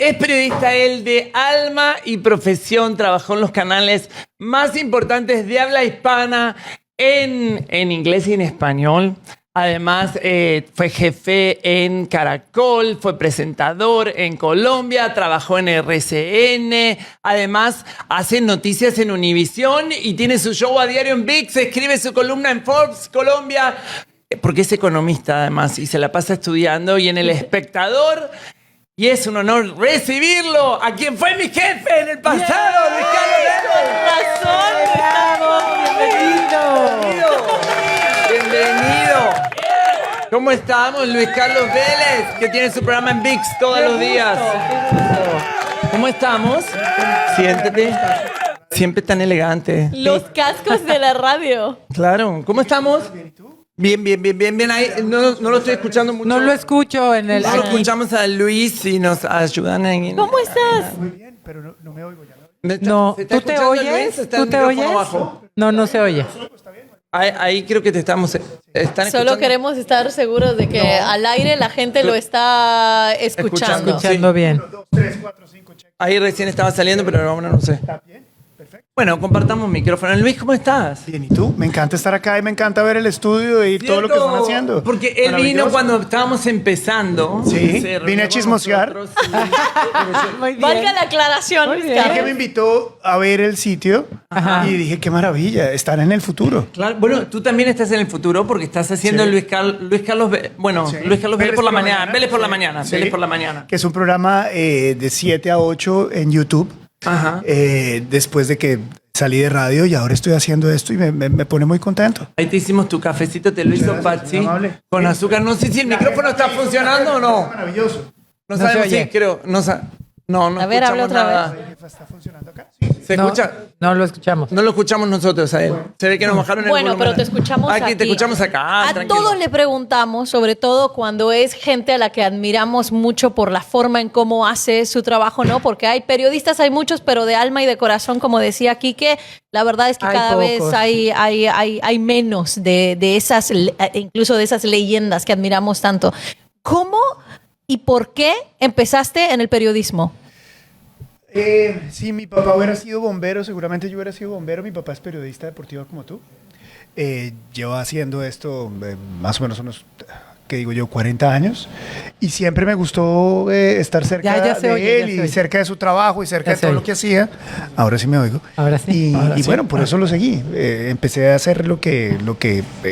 Es periodista él de alma y profesión. Trabajó en los canales más importantes de habla hispana en inglés y en español. Además, fue jefe en Caracol, fue presentador en Colombia, trabajó en RCN. Además, hace noticias en Univisión y tiene su show a diario en ViX. Escribe su columna en Forbes Colombia, porque es economista además y se la pasa estudiando. Y en El Espectador. Y es un honor recibirlo a quien fue mi jefe en el pasado, Luis Carlos Vélez. Bienvenido. ¿Cómo estamos, Luis Carlos Vélez, que tiene su programa en ViX todos los días? ¿Cómo estamos? Siéntate. Siempre tan elegante. Los cascos de la radio. Claro. ¿Cómo estamos? Bien. Ahí, no lo estoy escuchando mucho. No lo escucho en el... No lo escuchamos a Luis y nos ayudan en... ¿Cómo estás? Muy bien, pero no me oigo ya. No, ¿Se está ¿tú te escuchando, oyes? Luis? ¿Está ¿Tú el te micrófono oyes? abajo? No se oye. Ahí creo que te están escuchando. Solo queremos estar seguros de que al aire la gente lo está escuchando. Escuchando bien. 2, 3, 4, 5, check. Ahí recién estaba saliendo, pero ahora no sé. ¿Está bien? Perfecto. Bueno, compartamos micrófono. Luis, ¿cómo estás? Bien, ¿y tú? Me encanta estar acá y me encanta ver el estudio y todo lo que están haciendo. Porque él vino Maravilloso. cuando estábamos empezando. Sí, Se vine a reunió con chismosear. nosotros Muy bien. Valga la aclaración, Muy Luis bien. Y que Carlos. me invitó a ver el sitio Ajá. y dije, qué maravilla, estar en el futuro. Claro, bueno, tú también estás en el futuro porque estás haciendo Sí. Luis Carlos Bueno, Sí. Luis Carlos Vélez por la mañana. Vélez por la Sí. mañana. Sí. Vélez por la mañana. Que es un programa de 7 a 8 en YouTube. Ajá. Después de que salí de radio y ahora estoy haciendo esto y me pone muy contento. Ahí te hicimos tu cafecito, te lo hizo Gracias, Patsy. muy amable. Con azúcar. No sé si el micrófono está funcionando o no. Maravilloso. No No sabemos se oye. si creo. No A ver, habla escuchamos otra nada. ¿Está funcionando acá? ¿Se No, escucha? no lo escuchamos. No lo escuchamos nosotros a él. Se ve que nos bajaron el Bueno, volumen. pero te escuchamos aquí. Te escuchamos acá. A tranquilo. todos le preguntamos, sobre todo cuando es gente a la que admiramos mucho por la forma en cómo hace su trabajo, ¿no? Porque hay periodistas, hay muchos, pero de alma y de corazón, como decía Quique, la verdad es que Hay cada vez pocos. hay menos de esas, incluso de esas leyendas que admiramos tanto. ¿Cómo y por qué empezaste en el periodismo? Si mi papá hubiera sido bombero, seguramente yo hubiera sido bombero. Mi papá es periodista deportivo como tú. Llevo haciendo esto más o menos unos, ¿qué digo yo? 40 años. Y siempre me gustó estar cerca Ya se de oye, él ya se y oye. cerca de su trabajo y cerca Ya de se todo oye. lo que hacía. Ahora sí me oigo. Ahora sí. Y bueno, por eso lo seguí. Empecé a hacer lo que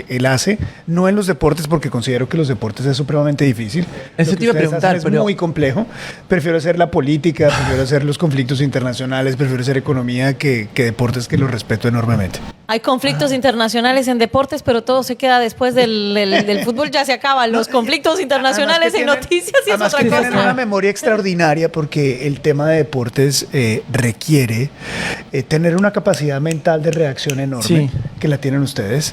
él hace, no en los deportes, porque considero que los deportes es supremamente difícil. Eso Lo que te iba a ustedes preguntar, hacen es pero- muy complejo. Prefiero hacer la política, prefiero hacer los conflictos internacionales, prefiero hacer economía que deportes, que los respeto enormemente. Hay conflictos internacionales en deportes, pero todo se queda después del fútbol, ya se acaban. Los conflictos internacionales en noticias y es además otra que tienen cosa. una memoria extraordinaria porque el tema de deportes requiere tener una capacidad mental de reacción enorme, Sí. que la tienen ustedes.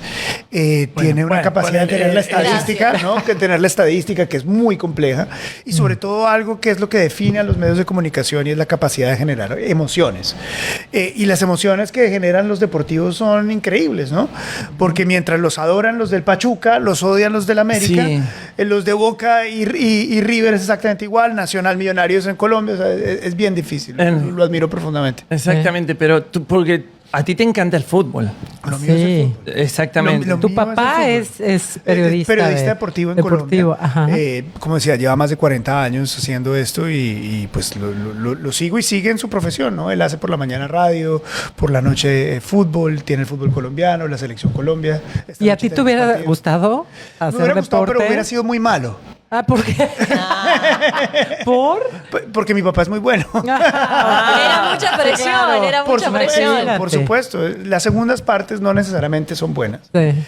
Tiene una capacidad de tener la estadística, gracias. ¿no? Que tener la estadística, que es muy compleja, y sobre todo algo que es lo que define a los medios de comunicación y es la capacidad de generar emociones. Y las emociones que generan los deportivos son increíbles, ¿no? Porque mientras los adoran los del Pachuca, los odian los del América, Sí. los de Boca y River es exactamente igual, Nacional Millonarios en Colombia, o sea, es bien difícil, lo admiro profundamente. Exactamente, pero tú, porque a ti te encanta el fútbol. Lo mío es el Sí. fútbol. Exactamente. Lo Tu mío papá el es periodista. periodista deportivo en deportivo, Colombia. ajá. Como decía, lleva más de 40 años haciendo esto y pues lo sigo y sigue en su profesión, ¿no? Él hace por la mañana radio, por la noche fútbol, tiene el fútbol colombiano, la selección Colombia. Esta ¿Y a noche ti te tenemos hubiera partidos. gustado Me hacer hubiera gustado, deporte? pero hubiera sido muy malo. Ah, ¿por qué? ¿Por? Porque mi papá es muy bueno. Era mucha presión, Claro. era Por mucha supuesto, presión. por supuesto. Las segundas partes no necesariamente son buenas. Sí.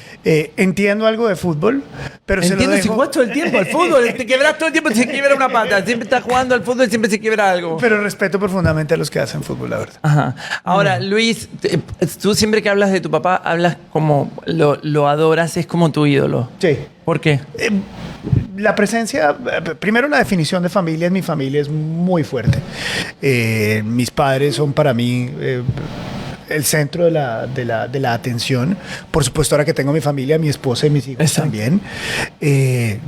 Entiendo algo de fútbol, pero Entiendo, se lo si dejo. jugás todo el tiempo al fútbol, te quebras todo el tiempo, se quiebra una pata. Siempre estás jugando al fútbol y siempre se quiebra algo. Pero respeto profundamente a los que hacen fútbol, la verdad. Ajá. Ahora, Luis, tú siempre que hablas de tu papá, hablas como lo adoras, es como tu ídolo. Sí. ¿Por qué? La presencia, primero la definición de familia en mi familia es muy fuerte. Mis padres son para mí el centro de la atención. Por supuesto, ahora que tengo mi familia, mi esposa y mis hijos Exacto. también,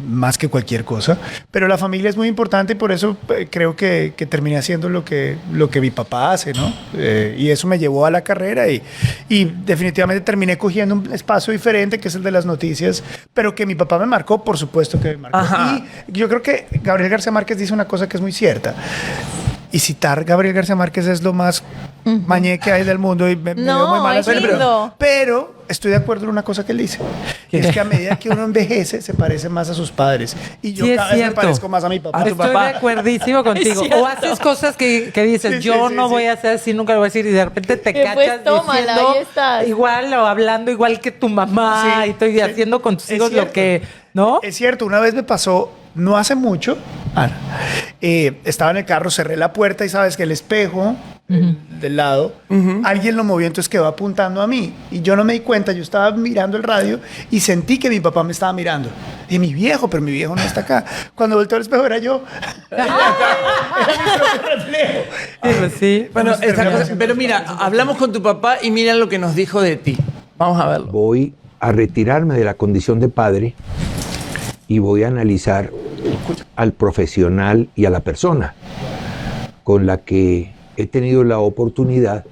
más que cualquier cosa. Pero la familia es muy importante y por eso creo que terminé haciendo lo que mi papá hace, ¿no? Y eso me llevó a la carrera y definitivamente terminé cogiendo un espacio diferente, que es el de las noticias, pero que mi papá me marcó, por supuesto que me marcó. Ajá. Y yo creo que Gabriel García Márquez dice una cosa que es muy cierta. Y citar Gabriel García Márquez es lo más mañé que hay del mundo y me No, veo muy mal es lindo. pero estoy de acuerdo en una cosa que él dice. Es que a medida que uno envejece se parece más a sus padres. Y yo Sí, es cada vez me cierto. parezco más a mi papá. A tu Estoy papá. de acuerdísimo contigo. cierto. O haces cosas que dices, Sí, sí, yo sí, no sí. voy a hacer así, nunca lo voy a decir, y de repente te Pues cachas tómala, diciendo ahí estás. igual o hablando igual que tu mamá Sí, y estoy sí. haciendo con tus Es hijos lo cierto. que, ¿no? Es cierto, una vez me pasó, no hace mucho, Ana, estaba en el carro, cerré la puerta y sabes que el espejo del lado, alguien lo movió, entonces quedó apuntando a mí. Y yo no me di cuenta, yo estaba mirando el radio y sentí que mi papá me estaba mirando. Y mi viejo, pero mi viejo no está acá. Cuando volteó al espejo era yo. Era mi propio reflejo. Pues sí. Bueno, Vamos a esa terminar cosa- haciendo pero eso. mira, hablamos con tu papá y mira lo que nos dijo de ti. Vamos a verlo. Voy a retirarme de la condición de padre y voy a analizar al profesional y a la persona con la que he tenido la oportunidad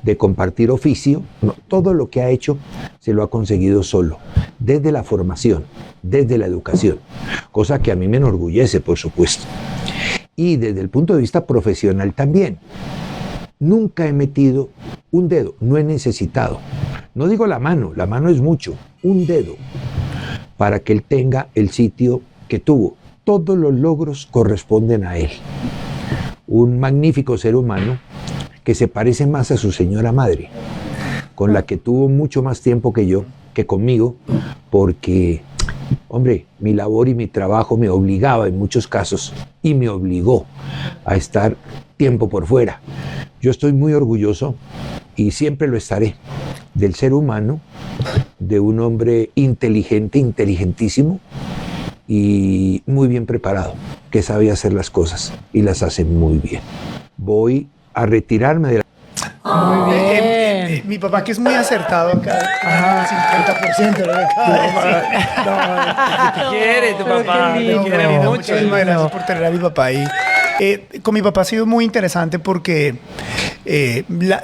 de compartir oficio. No, todo lo que ha hecho se lo ha conseguido solo, desde la formación, desde la educación, cosa que a mí me enorgullece, por supuesto. Y desde el punto de vista profesional también. Nunca he metido un dedo, no he necesitado. No digo la mano es mucho, un dedo, para que él tenga el sitio que tuvo. Todos los logros corresponden a él. Un magnífico ser humano que se parece más a su señora madre, con la que tuvo mucho más tiempo que yo, que conmigo, porque, hombre, mi labor y mi trabajo me obligaba en muchos casos y me obligó a estar tiempo por fuera. Yo estoy muy orgulloso y siempre lo estaré del ser humano, de un hombre inteligente, inteligentísimo y muy bien preparado, que sabe hacer las cosas y las hace muy bien. Voy a retirarme de la... Mi papá, que es muy acertado acá, 50% de lo que acaba de decir. Te quiere tu Pero papá, qué te lindo. quiere Muchísimas mucho. gracias por tener a mi papá ahí. Con mi papá ha sido muy interesante porque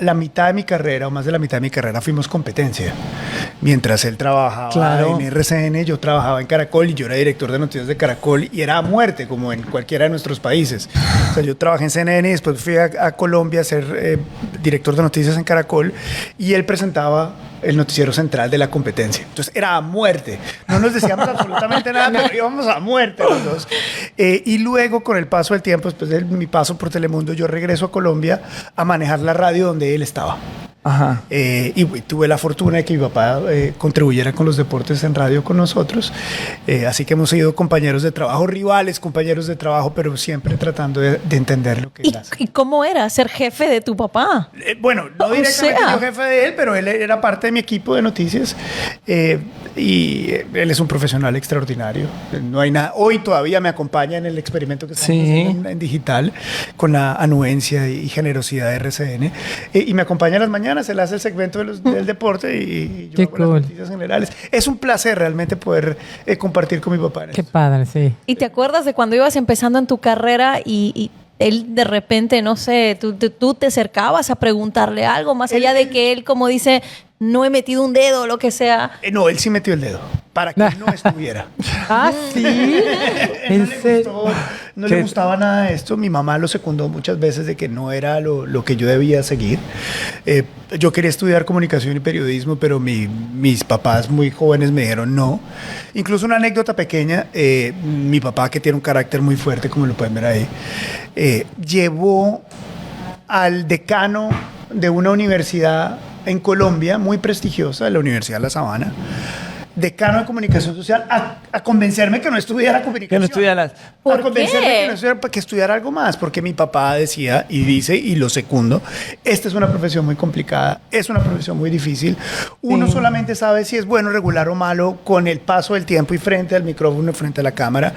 la mitad de mi carrera, o más de la mitad de mi carrera, fuimos competencia. Mientras él trabajaba Claro. en RCN, yo trabajaba en Caracol y yo era director de noticias de Caracol y era a muerte, como en cualquiera de nuestros países. O sea, yo trabajé en CNN y después fui a Colombia a ser director de noticias en Caracol y él presentaba el noticiero central de la competencia. Entonces era a muerte. No nos decíamos absolutamente nada, pero íbamos a muerte los dos. Y luego, con el paso del tiempo, después de mi paso por Telemundo, yo regreso a Colombia a manejar la radio donde él estaba. Ajá. Y tuve la fortuna de que mi papá contribuyera con los deportes en radio con nosotros. Así que hemos sido compañeros de trabajo, rivales, compañeros de trabajo, pero siempre tratando de entender lo que él hace. ¿Y cómo era ser jefe de tu papá? Bueno, no O directamente sea. yo jefe de él, pero él era parte de mi equipo de noticias y él es un profesional extraordinario. No hay nada. Hoy todavía me acompaña en el experimento que estamos Sí. haciendo en digital con la anuencia y generosidad de RCN y me acompaña en las mañanas. Él hace el segmento del deporte y yo Qué hago las cool. noticias generales. Es un placer realmente poder compartir con mi papá en Qué esto. padre, sí. ¿Y te acuerdas de cuando ibas empezando en tu carrera y él de repente, no sé, tú te acercabas a preguntarle algo, más allá de que él, como dice, no he metido un dedo o lo que sea? No, él sí metió el dedo para que no estuviera. Ah, sí. No ¿En le serio? gustó, no le gustaba nada de esto. Mi mamá lo secundó muchas veces de que no era lo que yo debía seguir. Yo quería estudiar comunicación y periodismo, pero mis papás muy jóvenes me dijeron no. Incluso una anécdota pequeña, mi papá, que tiene un carácter muy fuerte, como lo pueden ver ahí, llevó al decano de una universidad en Colombia muy prestigiosa, la Universidad de La Sabana, decano de comunicación social a convencerme que no estudiara comunicación. Que no estudiaras. ¿Por A convencerme qué? que no estudiara, para que estudiara algo más, porque mi papá decía y dice, y lo secundo, esta es una profesión muy complicada, es una profesión muy difícil. Uno solamente sabe si es bueno, regular o malo con el paso del tiempo y frente al micrófono, frente a la cámara.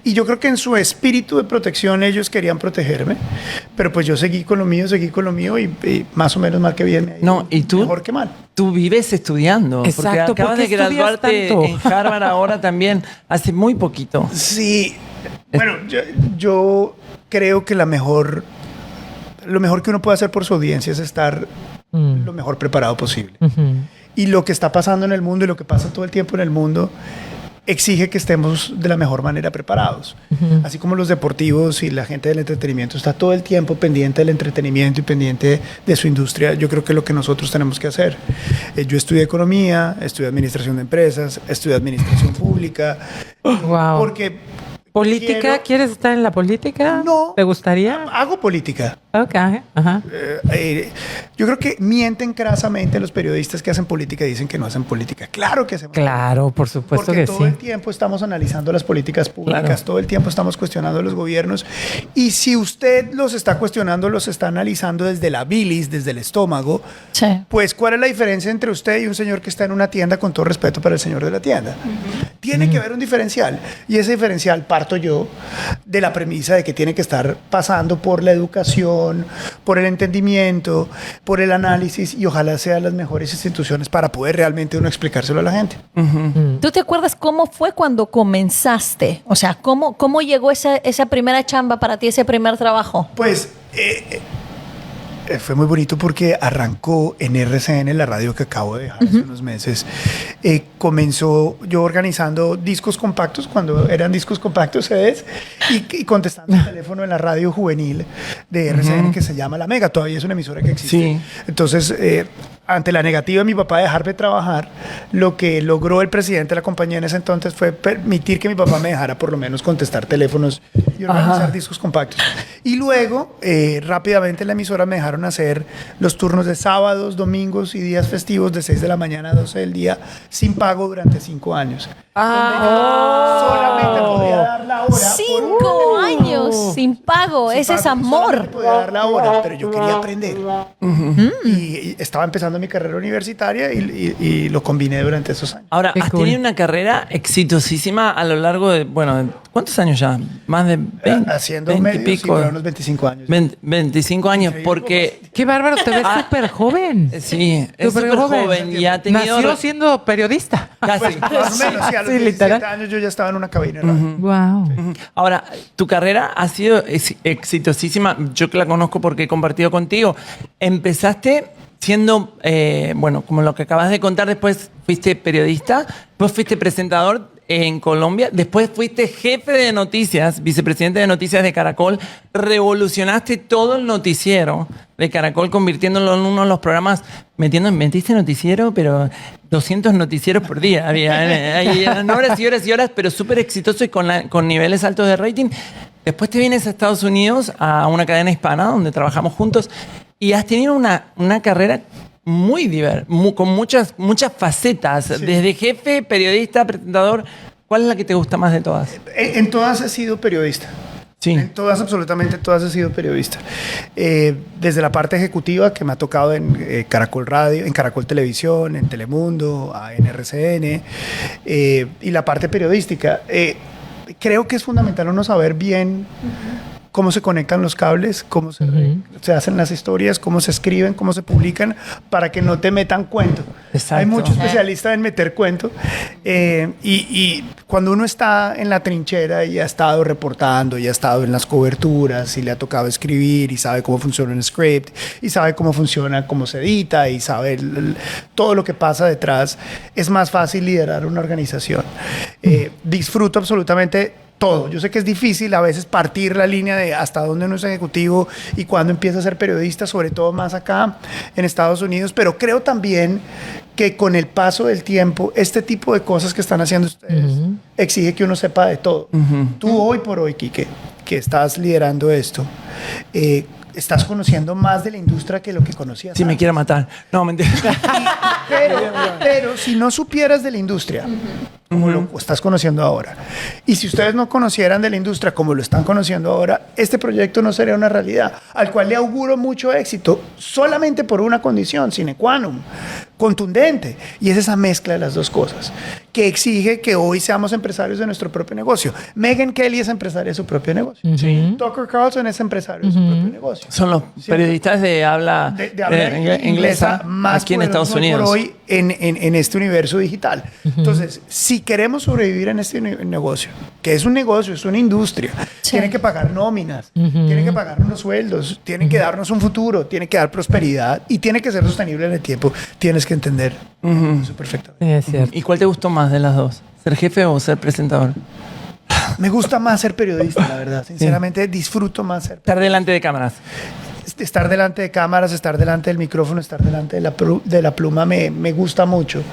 Y yo creo que en su espíritu de protección ellos querían protegerme, pero pues yo seguí con lo mío y más o menos mal que bien me ha ido. No, ¿y tú? Mejor que mal. Tú vives estudiando. Exacto, porque acabas ¿por de qué estudias graduarte tanto? en Harvard ahora también, hace muy poquito. Sí, bueno, yo creo que lo mejor que uno puede hacer por su audiencia es estar lo mejor preparado posible. Y lo que está pasando en el mundo y lo que pasa todo el tiempo en el mundo exige que estemos de la mejor manera preparados. Así como los deportivos y la gente del entretenimiento está todo el tiempo pendiente del entretenimiento y pendiente de su industria, yo creo que es lo que nosotros tenemos que hacer. Yo estudié economía, estudié administración de empresas, estudié administración pública, Wow. porque ¿Política? quiero- ¿Quieres estar en la política? No. ¿Te gustaría? hago política. Ok, ajá. Yo creo que mienten crasamente los periodistas que hacen política y dicen que no hacen política. Claro que hacemos Claro, por supuesto porque que todo sí. el tiempo estamos analizando las políticas públicas, Claro. todo el tiempo estamos cuestionando los gobiernos. Y si usted los está cuestionando, los está analizando desde la bilis, desde el estómago, Sí. pues ¿cuál es la diferencia entre usted y un señor que está en una tienda, con todo respeto para el señor de la tienda? Tiene que haber un diferencial. Y ese diferencial parto yo de la premisa de que tiene que estar pasando por la educación, por el entendimiento, por el análisis, y ojalá sean las mejores instituciones para poder realmente uno explicárselo a la gente. ¿Tú te acuerdas cómo fue cuando comenzaste? O sea, ¿cómo llegó esa primera chamba para ti, ese primer trabajo? Pues fue muy bonito porque arrancó en RCN, la radio que acabo de dejar hace unos meses. Comenzó yo organizando discos compactos, cuando eran discos compactos CDs, y contestando el teléfono en la radio juvenil de RCN que se llama La Mega, todavía es una emisora que existe. Sí. Entonces, ante la negativa de mi papá de dejarme trabajar, lo que logró el presidente de la compañía en ese entonces fue permitir que mi papá me dejara por lo menos contestar teléfonos y organizar discos compactos. Y luego, rápidamente en la emisora me dejaron hacer los turnos de sábados, domingos y días festivos de 6 de la mañana a 12 del día sin pago durante 5 años. Solamente podía dar la hora. 5 años sin pago. Ese es amor. Solamente podía dar la hora, pero yo quería aprender. Y estaba empezando mi carrera universitaria y lo combiné durante esos años. Ahora, Qué has cool. tenido una carrera exitosísima a lo largo de, bueno, ¿cuántos años ya? Más de 20, Haciendo 20 y medios, sí, pico. por unos 25 años. 25 años, porque Qué bárbaro, te ves súper joven. sí, es Súper súper joven y ha tenido Nació siendo periodista. casi. Más o menos, sí, a los Sí, 17 literal. años yo ya estaba en una cabina. de radio. Wow. Ahora, tu carrera ha sido exitosísima. Yo que la conozco porque he compartido contigo. Empezaste siendo, bueno, como lo que acabas de contar, después fuiste periodista, después fuiste presentador en Colombia, después fuiste jefe de noticias, vicepresidente de noticias de Caracol, revolucionaste todo el noticiero de Caracol, convirtiéndolo en uno de los programas, metiste noticiero, pero 200 noticieros por día había, ahí eran horas y horas y horas, pero súper exitoso y con niveles altos de rating. Después te vienes a Estados Unidos, a una cadena hispana, donde trabajamos juntos, y has tenido una carrera muy diversa, con muchas facetas, desde jefe, periodista, presentador. ¿Cuál es la que te gusta más de todas? En todas he sido periodista. Sí. En todas, absolutamente todas he sido periodista. Desde la parte ejecutiva, que me ha tocado en Caracol Radio, en Caracol Televisión, en Telemundo, en RCN, y la parte periodística. Creo que es fundamental uno saber bien cómo se conectan los cables, cómo se hacen las historias, cómo se escriben, cómo se publican, para que no te metan cuento. Exacto. Hay muchos especialistas en meter cuento. Y cuando uno está en la trinchera y ha estado reportando, y ha estado en las coberturas, y le ha tocado escribir, y sabe cómo funciona un script, y sabe cómo funciona, cómo se edita, y sabe todo lo que pasa detrás, es más fácil liderar una organización. Disfruto absolutamente todo. Yo sé que es difícil a veces partir la línea de hasta dónde uno es ejecutivo y cuándo empieza a ser periodista, sobre todo más acá en Estados Unidos, pero creo también que con el paso del tiempo, este tipo de cosas que están haciendo ustedes exige que uno sepa de todo. Tú hoy por hoy, Quique, que estás liderando esto, estás conociendo más de la industria que lo que conocías Si me antes. quiere matar. No, mentira. Pero si no supieras de la industria, como lo estás conociendo ahora, y si ustedes no conocieran de la industria como lo están conociendo ahora, este proyecto no sería una realidad, al cual le auguro mucho éxito, solamente por una condición, sine qua non, contundente, y es esa mezcla de las dos cosas, que exige que hoy seamos empresarios de nuestro propio negocio. Megyn Kelly es empresaria de su propio negocio. Tucker Carlson es empresario de su propio negocio. Son los periodistas de habla, de habla inglesa más aquí en Estados poderosos Unidos. por hoy en este universo digital. Entonces, si queremos sobrevivir en este negocio, que es un negocio, es una industria, tienen que pagar nóminas, tienen que pagar unos sueldos, tienen que darnos un futuro, tienen que dar prosperidad y tiene que ser sostenible en el tiempo. Tienes que entender eso perfectamente. Sí, es cierto. ¿Y cuál te gustó más de las dos? ¿Ser jefe o ser presentador? Me gusta más ser periodista, la verdad. Sinceramente, disfruto más ser Estar delante de cámaras. estar delante de cámaras, estar delante del micrófono, estar delante de la pluma me gusta mucho.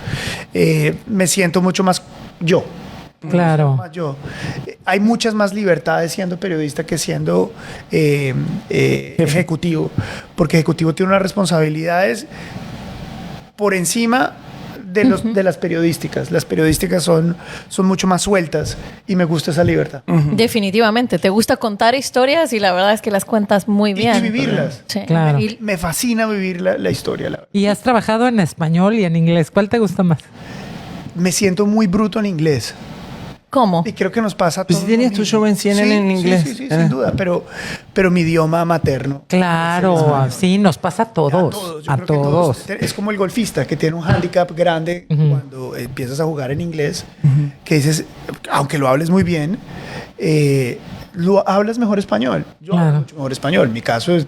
Me siento mucho más yo. Claro. Más yo. Hay muchas más libertades siendo periodista que siendo ejecutivo, porque ejecutivo tiene unas responsabilidades por encima de las periodísticas. Las periodísticas son mucho más sueltas y me gusta esa libertad. Definitivamente. Te gusta contar historias y la verdad es que las cuentas muy bien. Y vivirlas. Sí. Claro. Y Me fascina vivir la historia, la verdad. ¿Y has trabajado en español y en inglés? ¿Cuál te gusta más? Me siento muy bruto en inglés. ¿Cómo? Y creo que nos pasa a Pues todos. si tenías lo tu mismo. show en CNN en inglés. Sí, sin duda, pero mi idioma materno. Claro, sí, nos pasa a todos. Yo A creo que todos. Es como el golfista que tiene un hándicap grande cuando empiezas a jugar en inglés, que dices, aunque lo hables muy bien, lo hablas mejor español. Yo Claro. hablo mucho mejor español. En mi caso es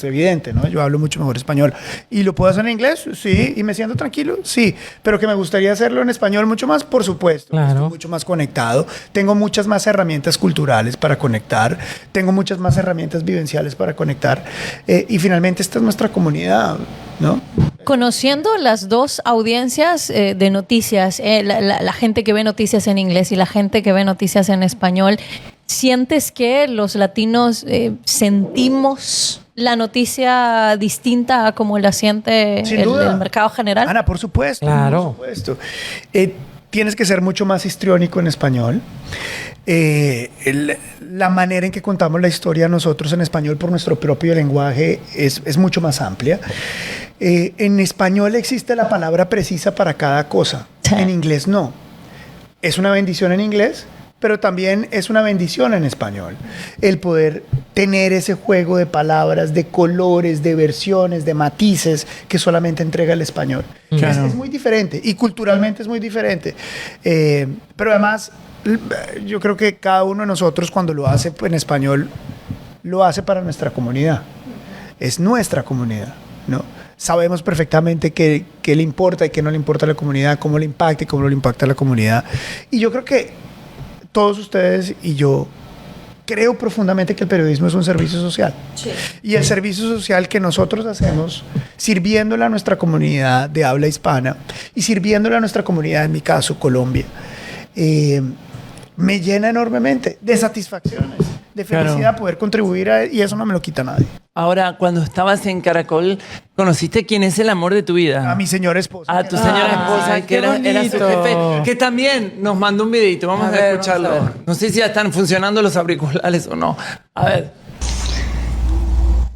evidente, ¿no? Yo hablo mucho mejor español. ¿Y lo puedo hacer en inglés? Sí. ¿Y me siento tranquilo? Sí. Pero que me gustaría hacerlo en español mucho más, por supuesto. Claro. Estoy mucho más conectado. Tengo muchas más herramientas culturales para conectar. Tengo muchas más herramientas vivenciales para conectar. Y finalmente esta es nuestra comunidad, ¿no? Conociendo las dos audiencias de noticias, la gente que ve noticias en inglés y la gente que ve noticias en español, ¿sientes que los latinos sentimos la noticia distinta a como la siente Sin duda. el mercado general? Ana, por supuesto. Claro. Por supuesto. Tienes que ser mucho más histriónico en español. La manera en que contamos la historia nosotros en español por nuestro propio lenguaje es mucho más amplia. En español existe la palabra precisa para cada cosa. Sí. En inglés no. Es una bendición en inglés, pero también es una bendición en español. El poder tener ese juego de palabras, de colores, de versiones, de matices que solamente entrega el español. Claro. Es muy diferente y culturalmente es muy diferente. Pero además, yo creo que cada uno de nosotros cuando lo hace en español, lo hace para nuestra comunidad. Es nuestra comunidad, ¿no? Sabemos perfectamente qué le importa y qué no le importa a la comunidad, cómo le impacta y cómo no le impacta a la comunidad. Y yo creo que todos ustedes y yo creo profundamente que el periodismo es un servicio social. Sí. Y el servicio social que nosotros hacemos, sirviéndole a nuestra comunidad de habla hispana y sirviéndole a nuestra comunidad, en mi caso, Colombia, me llena enormemente de satisfacciones, de felicidad, Claro. poder contribuir y eso no me lo quita nadie. Ahora, cuando estabas en Caracol, ¿conociste quién es el amor de tu vida? A mi señora esposa. A tu señora esposa, Ay, que qué era su bonito. jefe, que también nos mandó un videito. Vamos a, ver, escucharlo. vamos a ver. No sé si ya están funcionando los auriculares o no. A ver.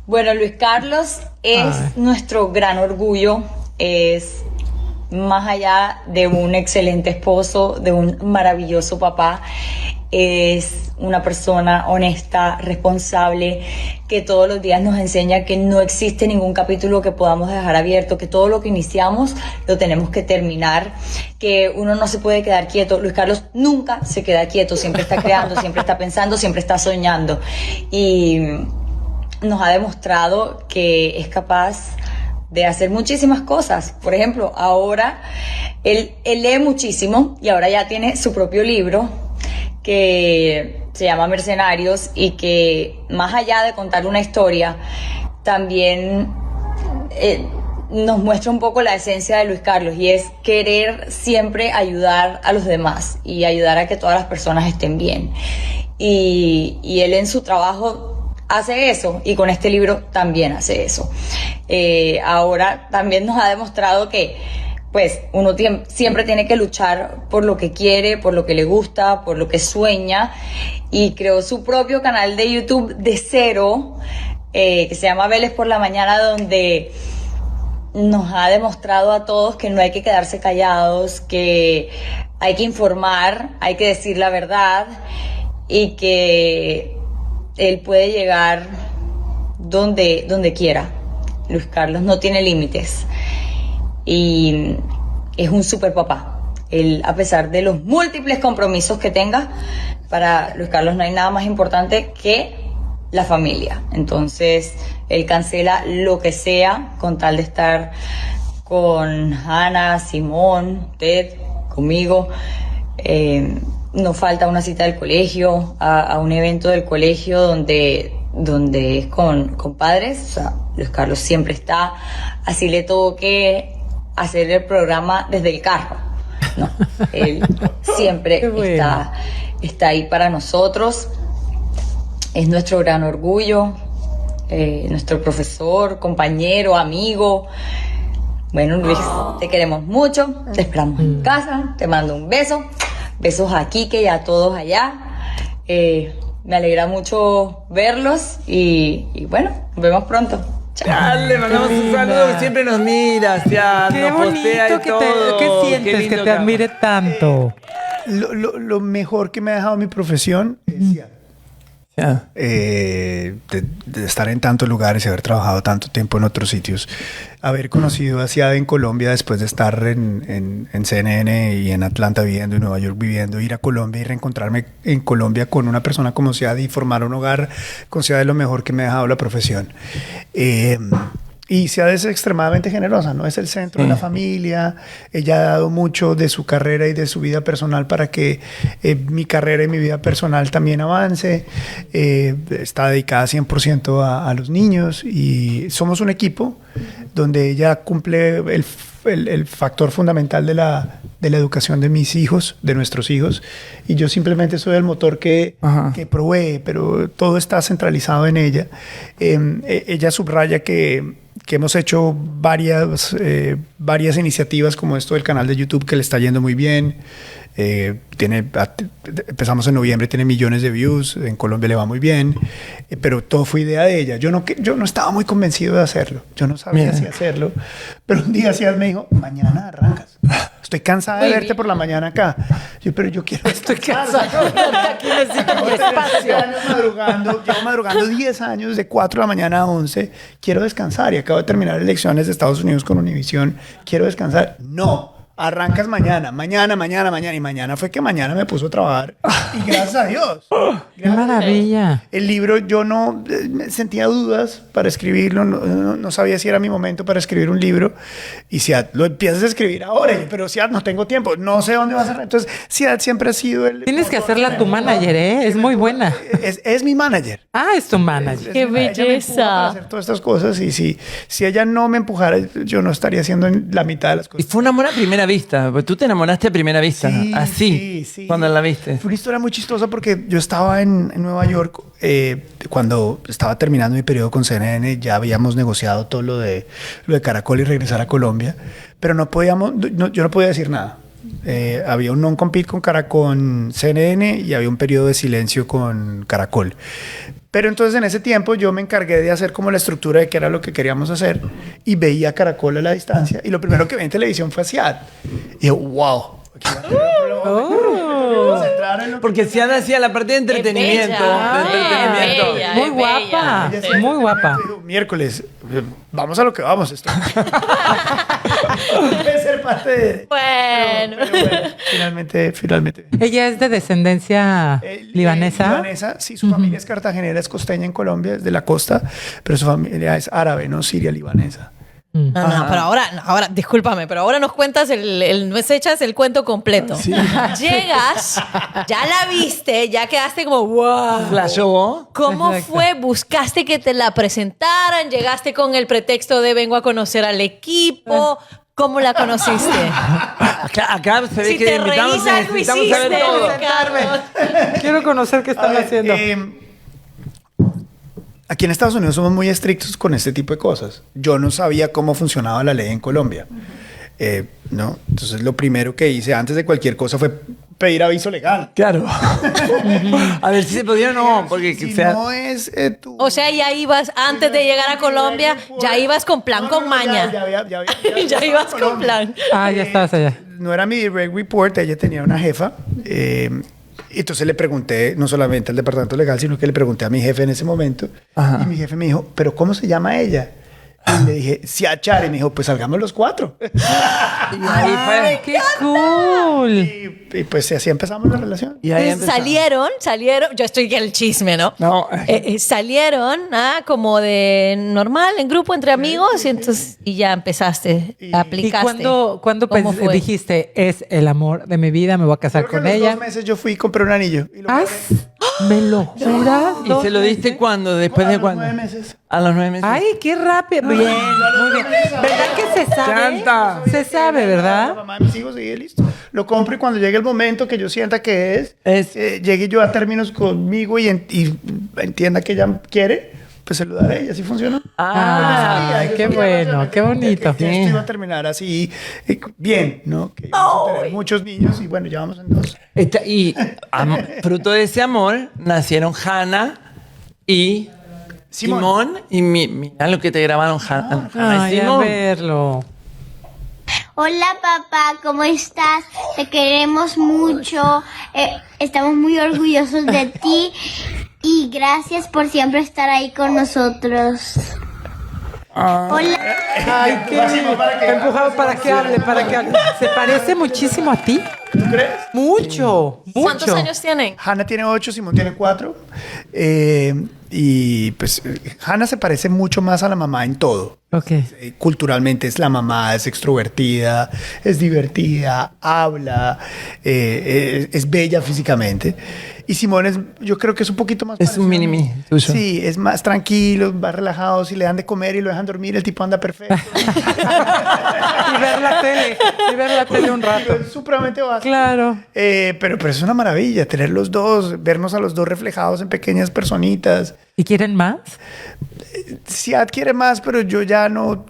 Bueno, Luis Carlos es nuestro gran orgullo, es más allá de un excelente esposo, de un maravilloso papá, es una persona honesta, responsable, que todos los días nos enseña que no existe ningún capítulo que podamos dejar abierto, que todo lo que iniciamos lo tenemos que terminar, que uno no se puede quedar quieto. Luis Carlos nunca se queda quieto, siempre está creando, siempre está pensando, siempre está soñando y nos ha demostrado que es capaz de hacer muchísimas cosas. Por ejemplo, ahora él lee muchísimo y ahora ya tiene su propio libro que se llama Mercenarios y que más allá de contar una historia, también nos muestra un poco la esencia de Luis Carlos y es querer siempre ayudar a los demás y ayudar a que todas las personas estén bien. Y él en su trabajo hace eso, y con este libro también hace eso. Ahora también nos ha demostrado que pues uno siempre tiene que luchar por lo que quiere, por lo que le gusta, por lo que sueña, y creó su propio canal de YouTube de cero, que se llama Vélez por la Mañana, donde nos ha demostrado a todos que no hay que quedarse callados, que hay que informar, hay que decir la verdad, y que él puede llegar donde quiera. Luis Carlos no tiene límites y es un super papá. Él, a pesar de los múltiples compromisos que tenga, para Luis Carlos no hay nada más importante que la familia. Entonces él cancela lo que sea con tal de estar con Ana, Simón, Ted, conmigo. No falta una cita del colegio, a un evento del colegio donde es con padres. O sea, Luis Carlos siempre está. Así le tuvo que hacer el programa desde el carro. No, él siempre está ahí para nosotros. Es nuestro gran orgullo, nuestro profesor, compañero, amigo. Bueno, Luis, te queremos mucho, te esperamos en casa, te mando un beso. Besos a Kike y a todos allá. Me alegra mucho verlos y bueno, nos vemos pronto. Ya, le mandamos un saludo, que siempre nos miras, ya, Qué nos postea y bonito todo. ¿Qué sientes Qué lindo que te admire tanto? Lo mejor que me ha dejado mi profesión es Ya. de estar en tantos lugares y haber trabajado tanto tiempo en otros sitios, haber conocido a Ciad en Colombia después de estar en CNN y en Atlanta viviendo, en Nueva York viviendo, ir a Colombia y reencontrarme en Colombia con una persona como Ciad y formar un hogar con Ciad es lo mejor que me ha dejado la profesión. Y Ciad es extremadamente generosa, ¿no? Es el centro de la familia. Ella ha dado mucho de su carrera y de su vida personal para que mi carrera y mi vida personal también avance. Está dedicada 100% a los niños y somos un equipo donde ella cumple el factor fundamental de la educación de mis hijos, de nuestros hijos, y yo simplemente soy el motor que provee, pero todo está centralizado en ella. Ella subraya que hemos hecho varias iniciativas como esto del canal de YouTube que le está yendo muy bien. Empezamos en noviembre, tiene millones de views, en Colombia le va muy bien, pero todo fue idea de ella. Yo no estaba muy convencido de hacerlo, yo no sabía si hacerlo, pero un día Ciad me dijo, mañana arrancas. Estoy cansada de verte por la mañana acá. Pero yo quiero... Estoy cansada. Aquí necesito mi espacio. Llevo madrugando 10 años, de 4 de la mañana a 11. Quiero descansar y acabo de terminar elecciones de Estados Unidos con Univision. Quiero descansar. No. Arrancas mañana. Y mañana fue que mañana me puso a trabajar. Y gracias a Dios. ¡Qué maravilla! El libro, yo no sentía dudas para escribirlo. No sabía si era mi momento para escribir un libro. Y Ciad, lo empiezas a escribir ahora. Pero Ciad, no tengo tiempo. No sé dónde vas a... Entonces, Ciad siempre ha sido el... Tienes que hacerla tu manager, ¿eh? Es muy buena. Es mi manager. Ah, es tu manager. ¡Qué Ella me empuja belleza! para hacer todas estas cosas. Y si ella no me empujara, yo no estaría haciendo la mitad de las Y cosas. fue un amor a primera vista. Tú te enamoraste a primera vista. Sí, así. sí. Cuando la viste. Fue una historia muy chistosa porque yo estaba en Nueva York cuando estaba terminando mi periodo con CNN. Ya habíamos negociado todo lo de Caracol y regresar a Colombia, pero yo no podía decir nada. Había un non-compete con CNN y había un periodo de silencio con Caracol. Pero entonces en ese tiempo yo me encargué de hacer como la estructura de qué era lo que queríamos hacer y veía Caracol a la distancia y lo primero que vi en televisión fue a Ciad. Y yo, wow. Aquí va a tener un problema. Porque Ciad hacía la parte de entretenimiento. bella. Muy Es guapa. Ella Muy guapa. dijo, miércoles, vamos a lo que vamos. Esto debe ser parte de... Bueno. Pero bueno, finalmente. Ella es de descendencia libanesa. Libanesa, sí, su familia es cartagenera, es costeña en Colombia, es de la costa, pero su familia es árabe, no siria-libanesa. No, pero ahora, discúlpame, pero ahora nos cuentas nos echas el cuento completo. Llegas, ya la viste, ya quedaste como wow. Flashó. ¿Cómo Exacto. fue? ¿Buscaste que te la presentaran? ¿Llegaste con el pretexto de vengo a conocer al equipo? ¿Cómo la conociste? Acá se ve Si que te invitamos, reís, algo necesitamos hiciste, saber todo. Ricardo. Quiero conocer qué están haciendo. aquí en Estados Unidos somos muy estrictos con este tipo de cosas. Yo no sabía cómo funcionaba la ley en Colombia. ¿No? Entonces lo primero que hice antes de cualquier cosa fue pedir aviso legal. Claro. A ver si se podía o no, porque Si sea... no es tu... O sea, ya ibas, antes de llegar a Colombia, ya ibas con plan, No, con no, maña. Ya ibas con Colombia. plan. Ah, ya estabas allá. No era mi direct report, ella tenía una jefa. Entonces le pregunté, no solamente al departamento legal, sino que le pregunté a mi jefe en ese momento. Ajá. Y mi jefe me dijo, ¿pero cómo se llama ella? Y le dije, Siachar. Y me dijo, pues salgamos los 4. Y ahí ¡Ay, qué cool! Y pues así empezamos la relación. Y ahí empezamos. Salieron, yo estoy en el chisme, ¿no? No. Salieron como de normal, en grupo, entre amigos, y entonces y ya empezaste, ¿Y aplicaste. cuándo ¿Cómo fue? dijiste, es el amor de mi vida, me voy a casar Creo que con a los ella? 2 meses yo fui y compré un anillo. Y lo ¿Ah? pagué. ¿Me lo juras? ¿Y se lo diste cuándo? ¿Después A de los cuándo? 9 meses. A los 9 meses. Ay, qué rápido. Bien, muy bien. ¿Verdad que se sabe? Canta. Se sabe, La ¿verdad? mamá de mis hijos y listo. Lo compro y cuando llegue el momento que yo sienta que llegue yo a términos conmigo y entienda que ella quiere, pues se lo daré y así funciona. Ay, qué bueno, qué bonito. Que esto iba a terminar así bien, ¿no? Que íbamos a tener muchos niños y bueno, ya vamos en 2. Fruto de ese amor nacieron Hannah y Simón. Y mira lo que te grabaron Hannah y Ay, a Simón. verlo. Hola papá, ¿cómo estás? Te queremos mucho, estamos muy orgullosos de ti y gracias por siempre estar ahí con nosotros. Hola. Ay, qué empujado para que hable, ¿Se parece muchísimo a ti? ¿Tú crees? Mucho, mucho. ¿Cuántos años tienen? Hannah tiene 8, Simón tiene 4. Y pues Hannah se parece mucho más a la mamá en todo. Ok. Culturalmente es la mamá, es extrovertida, es divertida, habla, es bella físicamente. Y Simón yo creo que es un poquito más... Es un parecido a mini-me tuyo. Sí, es más tranquilo, más relajado. Si le dan de comer y lo dejan dormir, el tipo anda perfecto. Y ver la tele un rato. Es supremamente básico. Claro. Pero es una maravilla tener los dos, vernos a los dos reflejados en pequeñas personitas. ¿Y quieren más? Sí adquiere más, pero yo ya no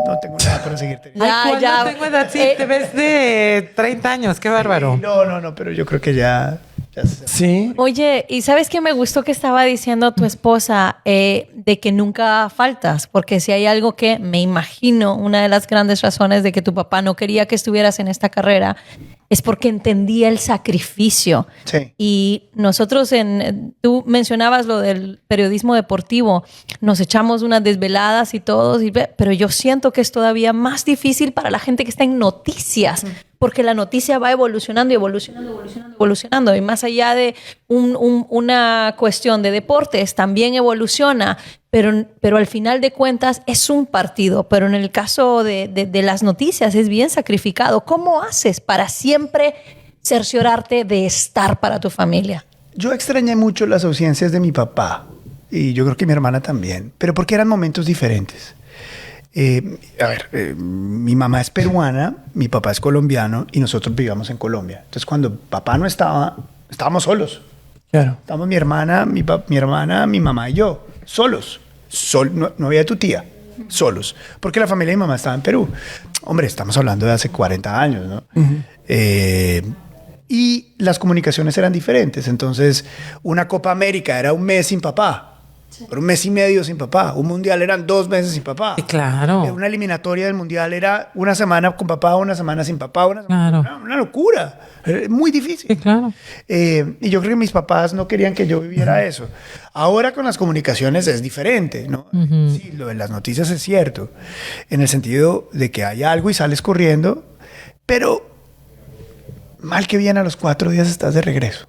no tengo nada para seguir teniendo. No tengo edad, sí, te ves de 30 años, qué bárbaro. No, pero yo creo que ya Sí. Oye, ¿y sabes qué me gustó que estaba diciendo tu esposa de que nunca faltas? Porque si hay algo que me imagino, una de las grandes razones de que tu papá no quería que estuvieras en esta carrera es porque entendía el sacrificio. Sí. Y nosotros, tú mencionabas lo del periodismo deportivo, nos echamos unas desveladas y todos, pero yo siento que es todavía más difícil para la gente que está en noticias, porque la noticia va evolucionando y evolucionando. Y más allá de una cuestión de deportes, también evoluciona. Pero al final de cuentas es un partido. Pero en el caso de las noticias es bien sacrificado. ¿Cómo haces para siempre cerciorarte de estar para tu familia? Yo extrañé mucho las ausencias de mi papá. Y yo creo que mi hermana también. Pero porque eran momentos diferentes. Mi mamá es peruana, mi papá es colombiano y nosotros vivíamos en Colombia. Entonces, cuando papá no estaba, estábamos solos. Claro. Estábamos mi hermana, mi mamá y yo, solos. No había tu tía, solos. Porque la familia de mi mamá estaba en Perú. Hombre, estamos hablando de hace 40 años, ¿no? Y las comunicaciones eran diferentes. Entonces, una Copa América era un mes sin papá. Por un mes y medio sin papá. Un mundial eran 2 meses sin papá. Sí, claro. Una eliminatoria del mundial era una semana con papá, una semana sin papá. Claro. Una locura. Muy difícil. Sí, claro. Y yo creo que mis papás no querían que yo viviera eso. Ahora con las comunicaciones es diferente, ¿no? Sí, lo de las noticias es cierto. En el sentido de que hay algo y sales corriendo, pero mal que bien a los 4 días estás de regreso,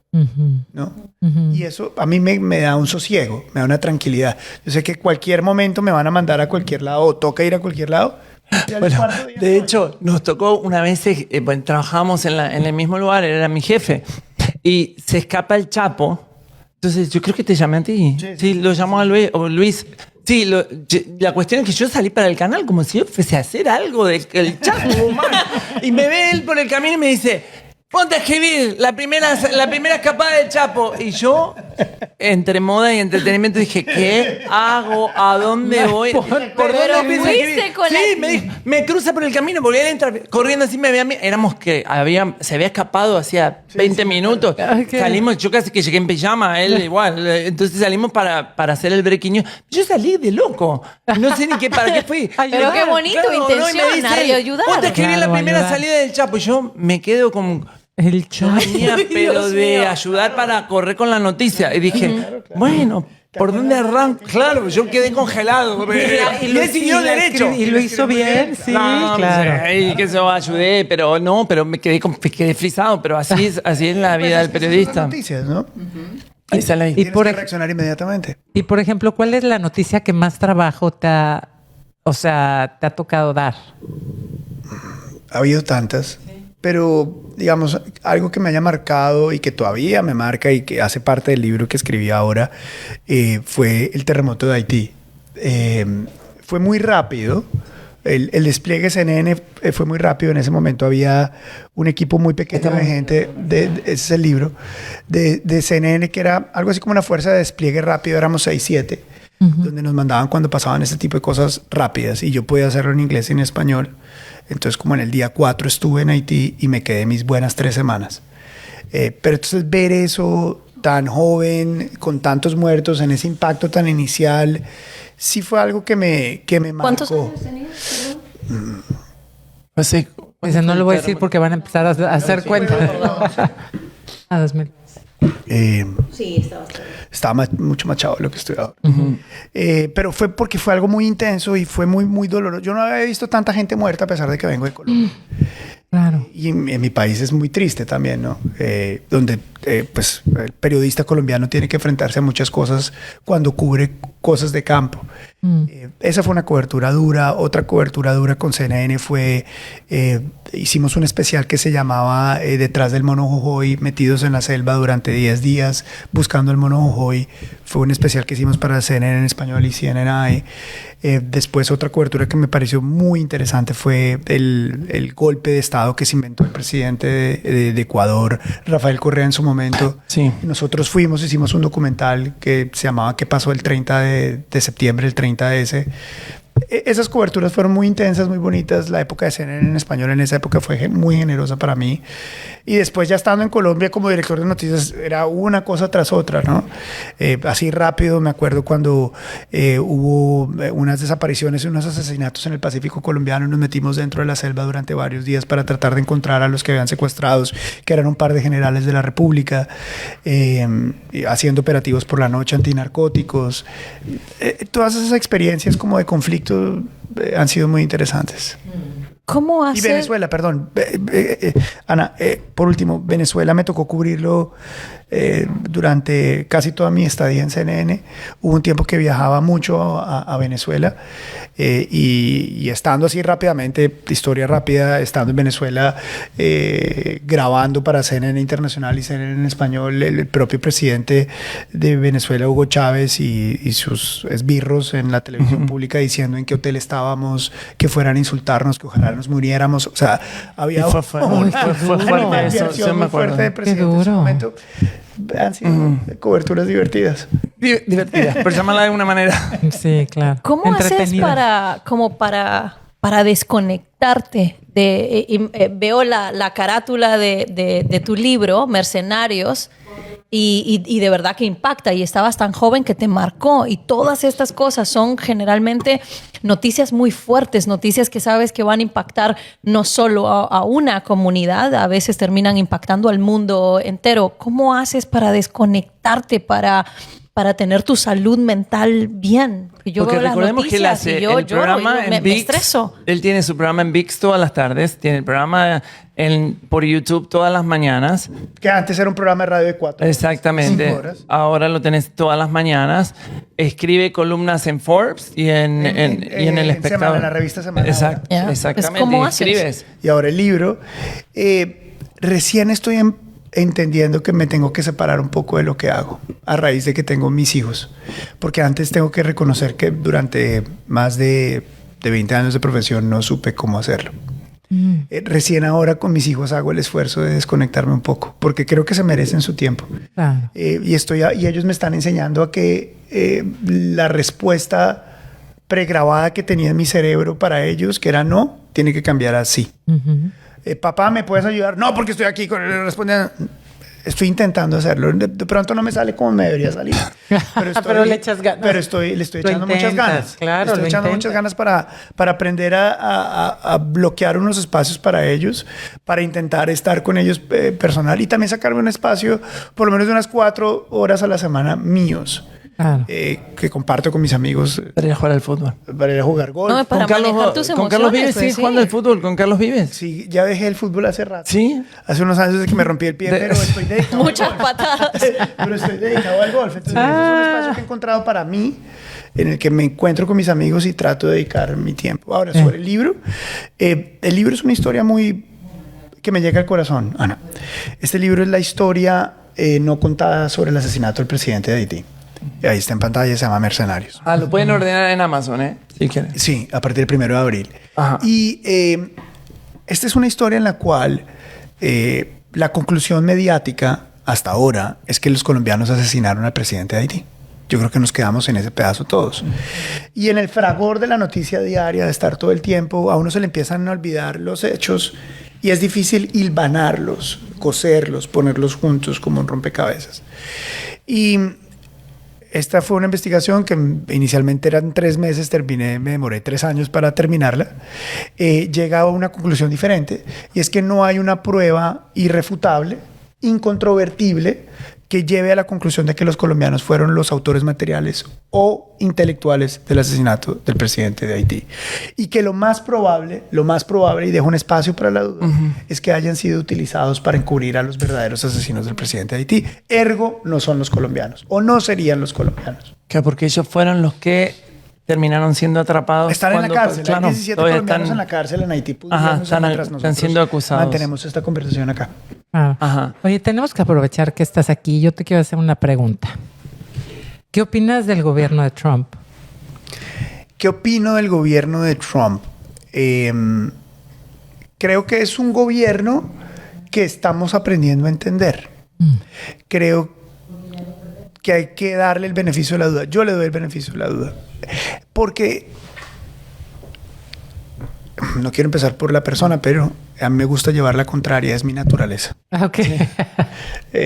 ¿no? Y eso a mí me da un sosiego, me da una tranquilidad. Yo sé que cualquier momento me van a mandar a cualquier lado o toca ir a cualquier lado. Bueno, de hecho, nos tocó una vez, trabajábamos en el mismo lugar, él era mi jefe, y se escapa el Chapo. Entonces, yo creo que te llamé a ti. Sí, lo llamó a Luis. Sí, la cuestión es que yo salí para el canal como si yo fuese a hacer algo del Chapo, man. Y me ve él por el camino y me dice... ponte a escribir la primera escapada del Chapo. Y yo, entre moda y entretenimiento, dije, ¿qué hago? ¿A dónde voy? ¿Por dónde empiezo a escribir? Sí, me cruza por el camino, porque él entra corriendo así, me ve a mí. Éramos que se había escapado hacía 20 minutos. Salimos, yo casi que llegué en pijama, él igual. Entonces salimos para hacer el breaking news. Yo salí de loco. No sé ni para qué fui. Pero qué bonito, intención, y ayudar. Ponte a escribir la primera salida del Chapo. Y yo me quedo como... El Chapo. Pero de ayudar para correr con la noticia. Y dije, bueno, ¿por dónde arranco? Claro, yo quedé congelado. Y él siguió derecho. Y lo hizo bien, sí, no, claro. Y que eso ayudé, pero me quedé frisado. Pero así es la vida del periodista. Noticias, ¿no? Ahí sale ahí. Tienes que reaccionar inmediatamente. Y por ejemplo, ¿cuál es la noticia que más trabajo te ha tocado dar? Ha habido tantas. Pero, digamos, algo que me haya marcado y que todavía me marca y que hace parte del libro que escribí ahora fue el terremoto de Haití. Fue muy rápido. El despliegue CNN fue muy rápido. En ese momento había un equipo muy pequeño de gente, ese es el libro, de CNN, que era algo así como una fuerza de despliegue rápido. Éramos 6-7, donde nos mandaban cuando pasaban ese tipo de cosas rápidas. Y yo podía hacerlo en inglés y en español. Entonces, como en el día 4 estuve en Haití y me quedé mis buenas 3 semanas. Pero entonces ver eso tan joven, con tantos muertos, en ese impacto tan inicial, sí fue algo que me marcó. ¿Cuántos años tenías? Pues no lo voy a decir porque van a empezar a hacer cuentas. A 2000. Sí, estaba mucho más chavo de lo que estoy ahora. Pero fue porque fue algo muy intenso y fue muy, muy doloroso. Yo no había visto tanta gente muerta a pesar de que vengo de Colombia. Claro. Y en mi país es muy triste también, ¿no? Donde pues el periodista colombiano tiene que enfrentarse a muchas cosas cuando cubre cosas de campo. Esa fue una cobertura dura. Otra cobertura dura con CNN fue, hicimos un especial que se llamaba Detrás del Mono Jojoy, metidos en la selva durante 10 días buscando el Mono Jojoy. Fue un especial que hicimos para CNN en español y CNN. Después otra cobertura que me pareció muy interesante fue el golpe de Estado que se inventó el presidente de Ecuador, Rafael Correa, en su momento. Sí. Nosotros hicimos un documental que se llamaba ¿Qué pasó el 30 de septiembre, el 30S? Esas coberturas fueron muy intensas, muy bonitas. La época de CNN en español en esa época fue muy generosa para mí. Y después, ya estando en Colombia como director de noticias, era una cosa tras otra, ¿no? Así rápido, me acuerdo cuando hubo unas desapariciones y unos asesinatos en el Pacífico colombiano. Nos metimos dentro de la selva durante varios días para tratar de encontrar a los que habían secuestrados, que eran un par de generales de la República, haciendo operativos por la noche antinarcóticos. Todas esas experiencias como de conflicto han sido muy interesantes. ¿Cómo hace? Y Venezuela, perdón. Ana, por último, Venezuela me tocó cubrirlo durante casi toda mi estadía en CNN. Hubo un tiempo que viajaba mucho a Venezuela y estando así rápidamente, historia rápida, estando en Venezuela grabando para CNN Internacional y CNN en español, el propio presidente de Venezuela, Hugo Chávez, y sus esbirros en la televisión pública diciendo en qué hotel estábamos, que fueran a insultarnos, que ojalá nos muriéramos. O sea, había fue fuerte eso, me acuerdo. Fuerte de presidente en ese momento. Han sido coberturas divertidas. Divertidas, por llamarla de alguna manera. Sí, claro. ¿Cómo haces para desconectarte? Veo la carátula de tu libro, Mercenarios, y de verdad que impacta. Y estabas tan joven que te marcó. Y todas estas cosas son generalmente noticias muy fuertes, noticias que sabes que van a impactar no solo a una comunidad, a veces terminan impactando al mundo entero. ¿Cómo haces para desconectarte, para tener tu salud mental bien? Yo porque veo las recordemos que él noticias hace y yo el lloro programa y en me VIX. estreso. Él tiene su programa en VIX todas las tardes, tiene el programa por YouTube todas las mañanas. Que antes era un programa de radio de 4 horas. Exactamente. 5 horas. Ahora lo tenés todas las mañanas. Escribe columnas en Forbes y en El Espectador. Semana, en la revista Semana. Exacto, Yeah. exactamente. ¿Cómo Y haces? escribes. Y ahora el libro. Recién estoy entendiendo que me tengo que separar un poco de lo que hago a raíz de que tengo mis hijos. Porque antes tengo que reconocer que durante más de 20 años de profesión no supe cómo hacerlo. Recién ahora con mis hijos hago el esfuerzo de desconectarme un poco, porque creo que se merecen su tiempo. Claro. Y ellos me están enseñando a que la respuesta pregrabada que tenía en mi cerebro para ellos, que era no, tiene que cambiar a sí. Papá, ¿me puedes ayudar? No, porque estoy aquí respondiendo. Estoy intentando hacerlo. De pronto no me sale como me debería salir. Pero le echas ganas. Pero le estoy echando muchas ganas. Claro, le estoy echando muchas ganas para aprender a bloquear unos espacios para ellos, para intentar estar con ellos personal y también sacarme un espacio, por lo menos de unas 4 horas a la semana míos. Claro. Que comparto con mis amigos Para ir a jugar al fútbol. para ir a jugar golf. No, para manejar tus con Carlos Vives, emociones, sí, pues, sí. jugando al fútbol con Carlos Vives. Sí, ya dejé el fútbol hace rato. Sí. Hace unos años desde que me rompí el pie, pero estoy dedicado Muchas al golf. patadas. Pero estoy dedicado al golf. Entonces, ese es un espacio que he encontrado para mí, en el que me encuentro con mis amigos y trato de dedicar mi tiempo. Ahora, sobre el libro es una historia muy que me llega al corazón, Ana. Este libro es la historia no contada sobre el asesinato del presidente de Haití. Ahí está en pantalla, se llama Mercenarios. Lo pueden ordenar en Amazon, ¿eh? Si quieren. Sí, a partir del 1 de abril. Ajá. Y esta es una historia en la cual la conclusión mediática hasta ahora es que los colombianos asesinaron al presidente de Haití. Yo creo que nos quedamos en ese pedazo todos. Y en el fragor de la noticia diaria, de estar todo el tiempo, a uno se le empiezan a olvidar los hechos y es difícil hilvanarlos, coserlos, ponerlos juntos como un rompecabezas. Y esta fue una investigación que inicialmente eran 3 meses, me demoré 3 años para terminarla. Llega a una conclusión diferente, y es que no hay una prueba irrefutable, incontrovertible, que lleve a la conclusión de que los colombianos fueron los autores materiales o intelectuales del asesinato del presidente de Haití. Y que lo más probable, y dejo un espacio para la duda, es que hayan sido utilizados para encubrir a los verdaderos asesinos del presidente de Haití. Ergo, no son los colombianos, o no serían los colombianos. Que porque ellos fueron los que terminaron siendo atrapados. Están en la cárcel. Claro, hay 17 colombianos en la cárcel en Haití. Están siendo acusados. Mantenemos esta conversación acá. Ajá. Oye, tenemos que aprovechar que estás aquí. Yo te quiero hacer una pregunta. ¿Qué opinas del gobierno de Trump? ¿Qué opino del gobierno de Trump? Creo que es un gobierno que estamos aprendiendo a entender. Creo que hay que darle el beneficio de la duda. Yo le doy el beneficio de la duda. Porque no quiero empezar por la persona, pero a mí me gusta llevar la contraria, es mi naturaleza. Ok.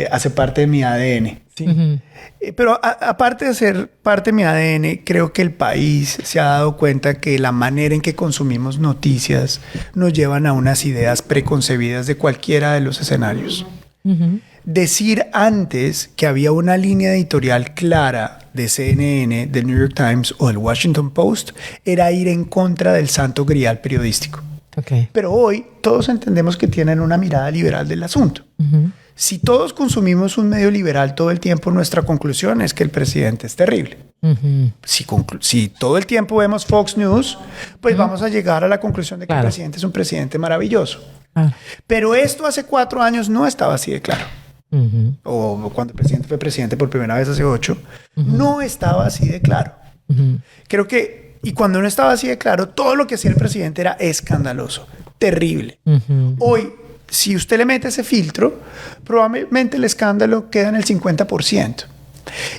Hace parte de mi ADN. Sí. Pero aparte de ser parte de mi ADN, creo que el país se ha dado cuenta que la manera en que consumimos noticias nos llevan a unas ideas preconcebidas de cualquiera de los escenarios. Decir antes que había una línea editorial clara de CNN, del New York Times o del Washington Post era ir en contra del santo grial periodístico. Okay. Pero hoy todos entendemos que tienen una mirada liberal del asunto. Si todos consumimos un medio liberal todo el tiempo, nuestra conclusión es que el presidente es terrible. Si todo el tiempo vemos Fox News, pues vamos a llegar a la conclusión de que el presidente es un presidente maravilloso. Pero esto hace 4 años no estaba así de claro. O cuando el presidente fue presidente por primera vez hace 8, no estaba así de claro. Creo que, y cuando no estaba así de claro, todo lo que hacía el presidente era escandaloso, terrible. Hoy, si usted le mete ese filtro, probablemente el escándalo queda en el 50%.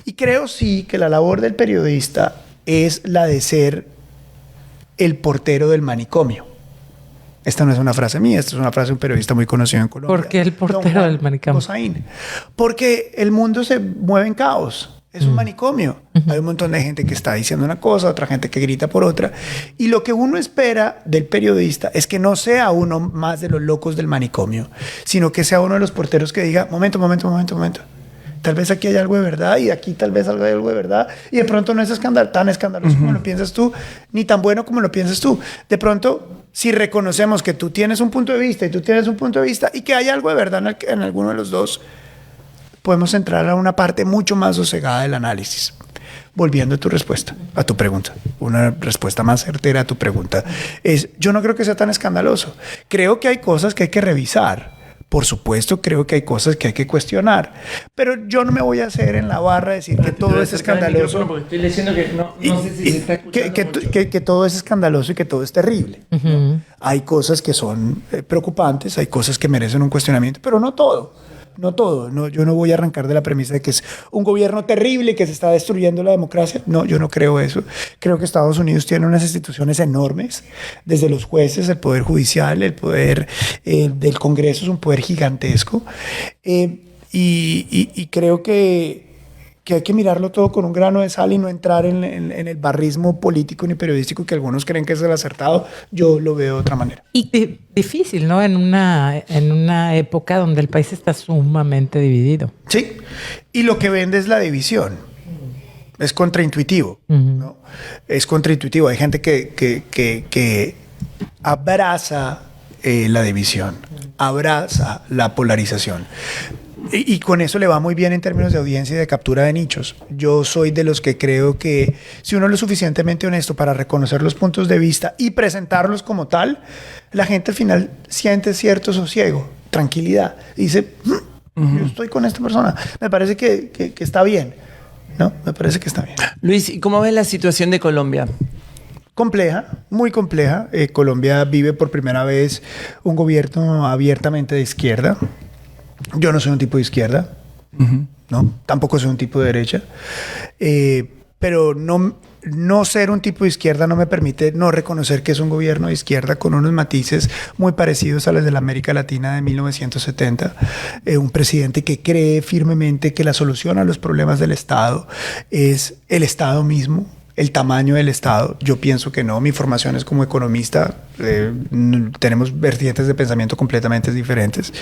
Y creo sí que la labor del periodista es la de ser el portero del manicomio. Esta no es una frase mía, esta es una frase de un periodista muy conocido en Colombia. ¿Por qué el portero del manicomio? Porque el mundo se mueve en caos. Es un manicomio. Hay un montón de gente que está diciendo una cosa, otra gente que grita por otra. Y lo que uno espera del periodista es que no sea uno más de los locos del manicomio, sino que sea uno de los porteros que diga, momento. Tal vez aquí hay algo de verdad y aquí tal vez hay algo de verdad. Y de pronto no es tan escandaloso como lo piensas tú, ni tan bueno como lo piensas tú. De pronto, si reconocemos que tú tienes un punto de vista y tú tienes un punto de vista y que hay algo de verdad en alguno de los dos, podemos entrar a una parte mucho más sosegada del análisis. Volviendo a tu respuesta, a tu pregunta, una respuesta más certera a tu pregunta, yo no creo que sea tan escandaloso. Creo que hay cosas que hay que revisar, Por supuesto, creo que hay cosas que hay que cuestionar, pero yo no me voy a hacer en la barra decir que todo es escandaloso. Porque estoy leyendo que no sé si se está escuchando mucho. Que todo es escandaloso y que todo es terrible. Hay cosas que son preocupantes, hay cosas que merecen un cuestionamiento, pero no todo. No todo. No, yo no voy a arrancar de la premisa de que es un gobierno terrible que se está destruyendo la democracia. No, yo no creo eso. Creo que Estados Unidos tiene unas instituciones enormes, desde los jueces, el poder judicial, el poder del Congreso es un poder gigantesco. Y creo que hay que mirarlo todo con un grano de sal y no entrar en el barrismo político ni periodístico que algunos creen que es el acertado. Yo lo veo de otra manera. Y difícil, ¿no? En una época donde el país está sumamente dividido. Sí, y lo que vende es la división. Es contraintuitivo, ¿no? Es contraintuitivo. Hay gente que abraza la división, abraza la polarización. Y con eso le va muy bien en términos de audiencia y de captura de nichos. Yo soy de los que creo que si uno es lo suficientemente honesto para reconocer los puntos de vista y presentarlos como tal, la gente al final siente cierto sosiego, tranquilidad. Y dice, yo estoy con esta persona. Me parece que está bien, ¿no? Me parece que está bien. Luis, ¿y cómo ves la situación de Colombia? Compleja, muy compleja. Colombia vive por primera vez un gobierno abiertamente de izquierda. Yo no soy un tipo de izquierda, ¿no? Tampoco soy un tipo de derecha, pero no ser un tipo de izquierda no me permite no reconocer que es un gobierno de izquierda con unos matices muy parecidos a los de la América Latina de 1970. Un presidente que cree firmemente que la solución a los problemas del Estado es el Estado mismo, el tamaño del Estado. Yo pienso que no. Mi formación es como economista. Tenemos vertientes de pensamiento completamente diferentes.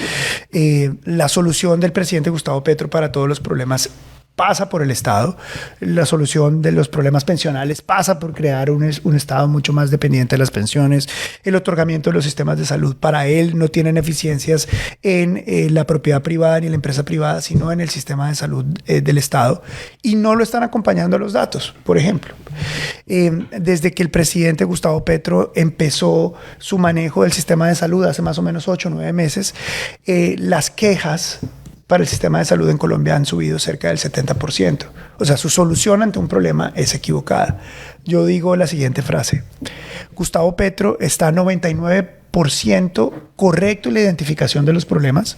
La solución del presidente Gustavo Petro para todos los problemas pasa por el Estado. La solución de los problemas pensionales pasa por crear un Estado mucho más dependiente de las pensiones. El otorgamiento de los sistemas de salud para él no tienen eficiencias en la propiedad privada ni en la empresa privada, sino en el sistema de salud del Estado. Y no lo están acompañando los datos, por ejemplo. Desde que el presidente Gustavo Petro empezó su manejo del sistema de salud hace más o menos 8 o 9 meses, las quejas para el sistema de salud en Colombia han subido cerca del 70%. O sea, su solución ante un problema es equivocada. Yo digo la siguiente frase. Gustavo Petro está 99% correcto en la identificación de los problemas,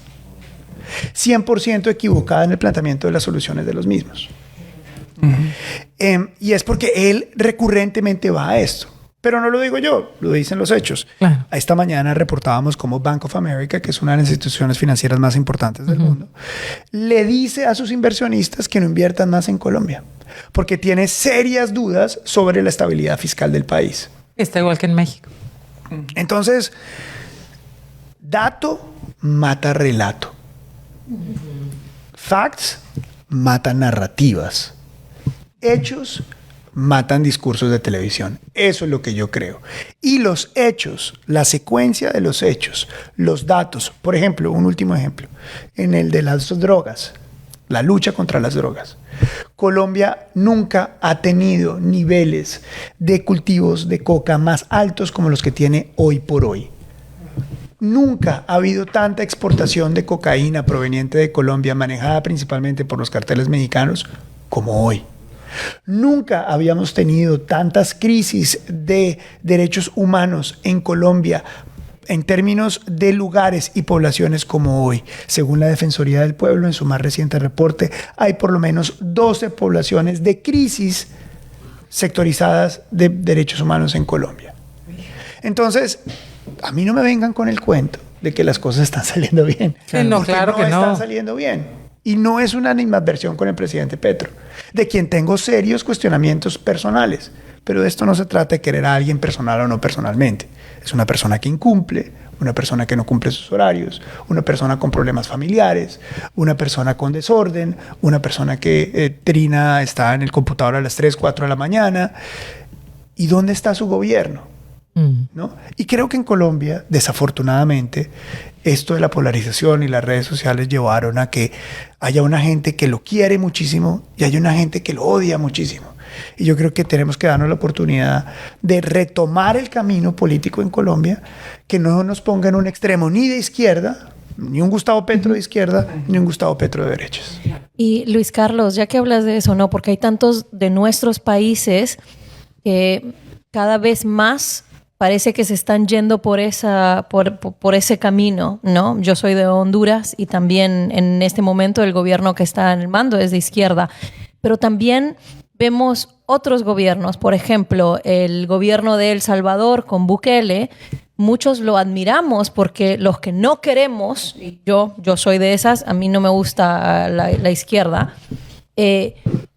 100% equivocada en el planteamiento de las soluciones de los mismos. Y es porque él recurrentemente va a esto. Pero no lo digo yo, lo dicen los hechos. Claro. Esta mañana reportábamos cómo Bank of America, que es una de las instituciones financieras más importantes del mundo, le dice a sus inversionistas que no inviertan más en Colombia, porque tiene serias dudas sobre la estabilidad fiscal del país. Está igual que en México. Entonces, dato mata relato. Facts matan narrativas. Hechos matan discursos de televisión. Eso es lo que yo creo. Y los hechos, la secuencia de los hechos, los datos, por ejemplo, un último ejemplo, en el de las drogas, la lucha contra las drogas. Colombia nunca ha tenido niveles de cultivos de coca más altos como los que tiene hoy por hoy. Nunca ha habido tanta exportación de cocaína proveniente de Colombia, manejada principalmente por los carteles mexicanos, como hoy. Nunca habíamos tenido tantas crisis de derechos humanos en Colombia en términos de lugares y poblaciones como hoy. Según la Defensoría del Pueblo, en su más reciente reporte, hay por lo menos 12 poblaciones de crisis sectorizadas de derechos humanos en Colombia. Entonces, a mí no me vengan con el cuento de que las cosas están saliendo bien. Sí, no, claro que no. Están saliendo bien. Y no es una animadversión con el presidente Petro, de quien tengo serios cuestionamientos personales. Pero de esto no se trata de querer a alguien personal o no personalmente. Es una persona que incumple, una persona que no cumple sus horarios, una persona con problemas familiares, una persona con desorden, una persona que está en el computador a las 3, 4 de la mañana. ¿Y dónde está su gobierno? ¿No? Y creo que en Colombia, desafortunadamente, esto de la polarización y las redes sociales llevaron a que haya una gente que lo quiere muchísimo y haya una gente que lo odia muchísimo. Y yo creo que tenemos que darnos la oportunidad de retomar el camino político en Colombia, que no nos ponga en un extremo ni de izquierda Ni un Gustavo Petro de izquierda, ni un Gustavo Petro de derechas. Y Luis Carlos, ya que hablas de eso, ¿no? Porque hay tantos de nuestros países que cada vez más parece que se están yendo por ese camino, ¿no? Yo soy de Honduras y también en este momento el gobierno que está en el mando es de izquierda. Pero también vemos otros gobiernos, por ejemplo, el gobierno de El Salvador con Bukele. Muchos lo admiramos porque los que no queremos, y yo soy de esas, a mí no me gusta la izquierda,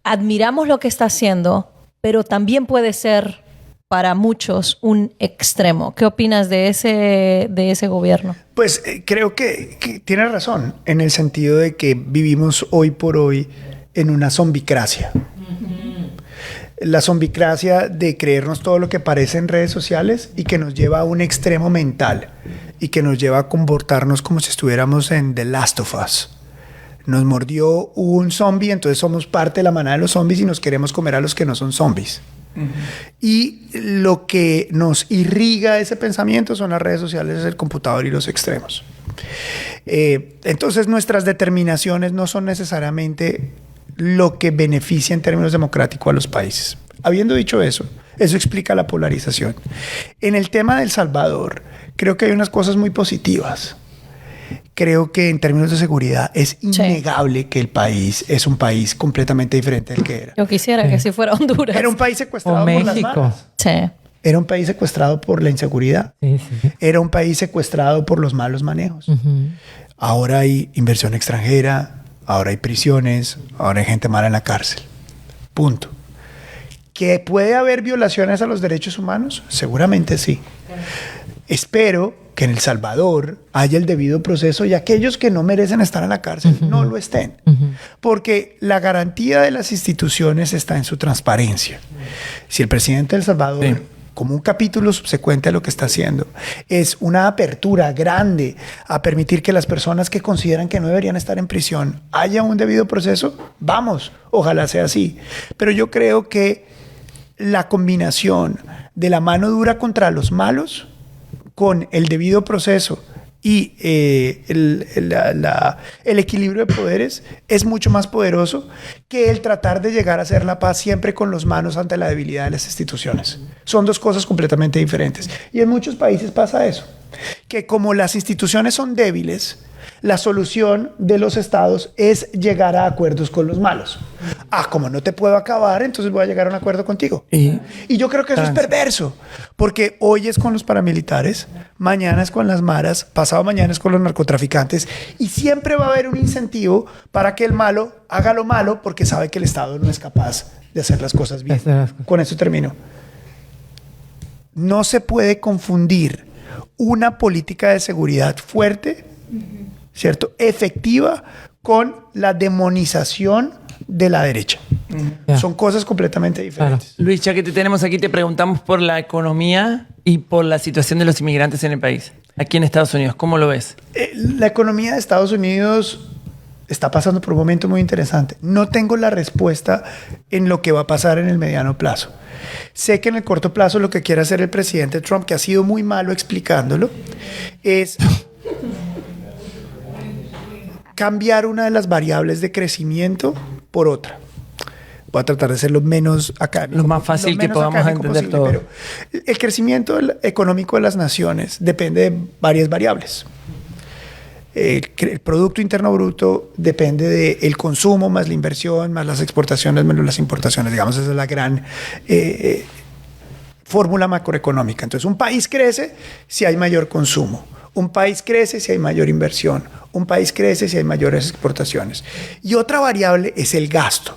admiramos lo que está haciendo, pero también puede ser para muchos un extremo. ¿Qué opinas de ese gobierno? Pues creo que tiene razón en el sentido de que vivimos hoy por hoy en una zombicracia. La zombicracia de creernos todo lo que parece en redes sociales y que nos lleva a un extremo mental y que nos lleva a comportarnos como si estuviéramos en The Last of Us. Nos mordió un zombie, entonces somos parte de la manada de los zombies y nos queremos comer a los que no son zombies. Y lo que nos irriga ese pensamiento son las redes sociales, el computador y los extremos. Entonces nuestras determinaciones no son necesariamente lo que beneficia en términos democráticos a los países. Habiendo dicho eso, eso explica la polarización. En el tema de El Salvador, creo que hay unas cosas muy positivas. Creo que en términos de seguridad es innegable que el país es un país completamente diferente del que era. Yo quisiera que si fuera Honduras. Era un país secuestrado por las maras. Sí. Era un país secuestrado por la inseguridad. Era un país secuestrado por los malos manejos. Ahora hay inversión extranjera, ahora hay prisiones, ahora hay gente mala en la cárcel. Punto. ¿Que puede haber violaciones a los derechos humanos? Seguramente sí. Espero que en El Salvador haya el debido proceso y aquellos que no merecen estar en la cárcel no lo estén. Porque la garantía de las instituciones está en su transparencia. Si el presidente de El Salvador, como un capítulo subsecuente a lo que está haciendo, es una apertura grande a permitir que las personas que consideran que no deberían estar en prisión haya un debido proceso, vamos, ojalá sea así. Pero yo creo que la combinación de la mano dura contra los malos con el debido proceso y el equilibrio de poderes es mucho más poderoso que el tratar de llegar a hacer la paz siempre con las manos ante la debilidad de las instituciones. Son dos cosas completamente diferentes. Y en muchos países pasa eso, que como las instituciones son débiles, la solución de los estados es llegar a acuerdos con los malos. Como no te puedo acabar, entonces voy a llegar a un acuerdo contigo. Y yo creo que eso es perverso, porque hoy es con los paramilitares, mañana es con las maras, pasado mañana es con los narcotraficantes, y siempre va a haber un incentivo para que el malo haga lo malo porque sabe que el Estado no es capaz de hacer las cosas bien. Con eso termino. No se puede confundir una política de seguridad fuerte, ¿cierto?, efectiva, con la demonización de la derecha. Son cosas completamente diferentes. Luis, ya que te tenemos aquí, te preguntamos por la economía y por la situación de los inmigrantes en el país, aquí en Estados Unidos. ¿Cómo lo ves? La economía de Estados Unidos está pasando por un momento muy interesante. No tengo la respuesta en lo que va a pasar en el mediano plazo. Sé que en el corto plazo lo que quiere hacer el presidente Trump, que ha sido muy malo explicándolo, es cambiar una de las variables de crecimiento por otra. Voy a tratar de ser lo menos académico, lo más fácil que podamos entender todo. Pero el crecimiento económico de las naciones depende de varias variables. El Producto Interno Bruto depende del consumo más la inversión, más las exportaciones, menos las importaciones. Digamos, esa es la gran fórmula macroeconómica. Entonces, un país crece si hay mayor consumo. Un país crece si hay mayor inversión. Un país crece si hay mayores exportaciones. Y otra variable es el gasto.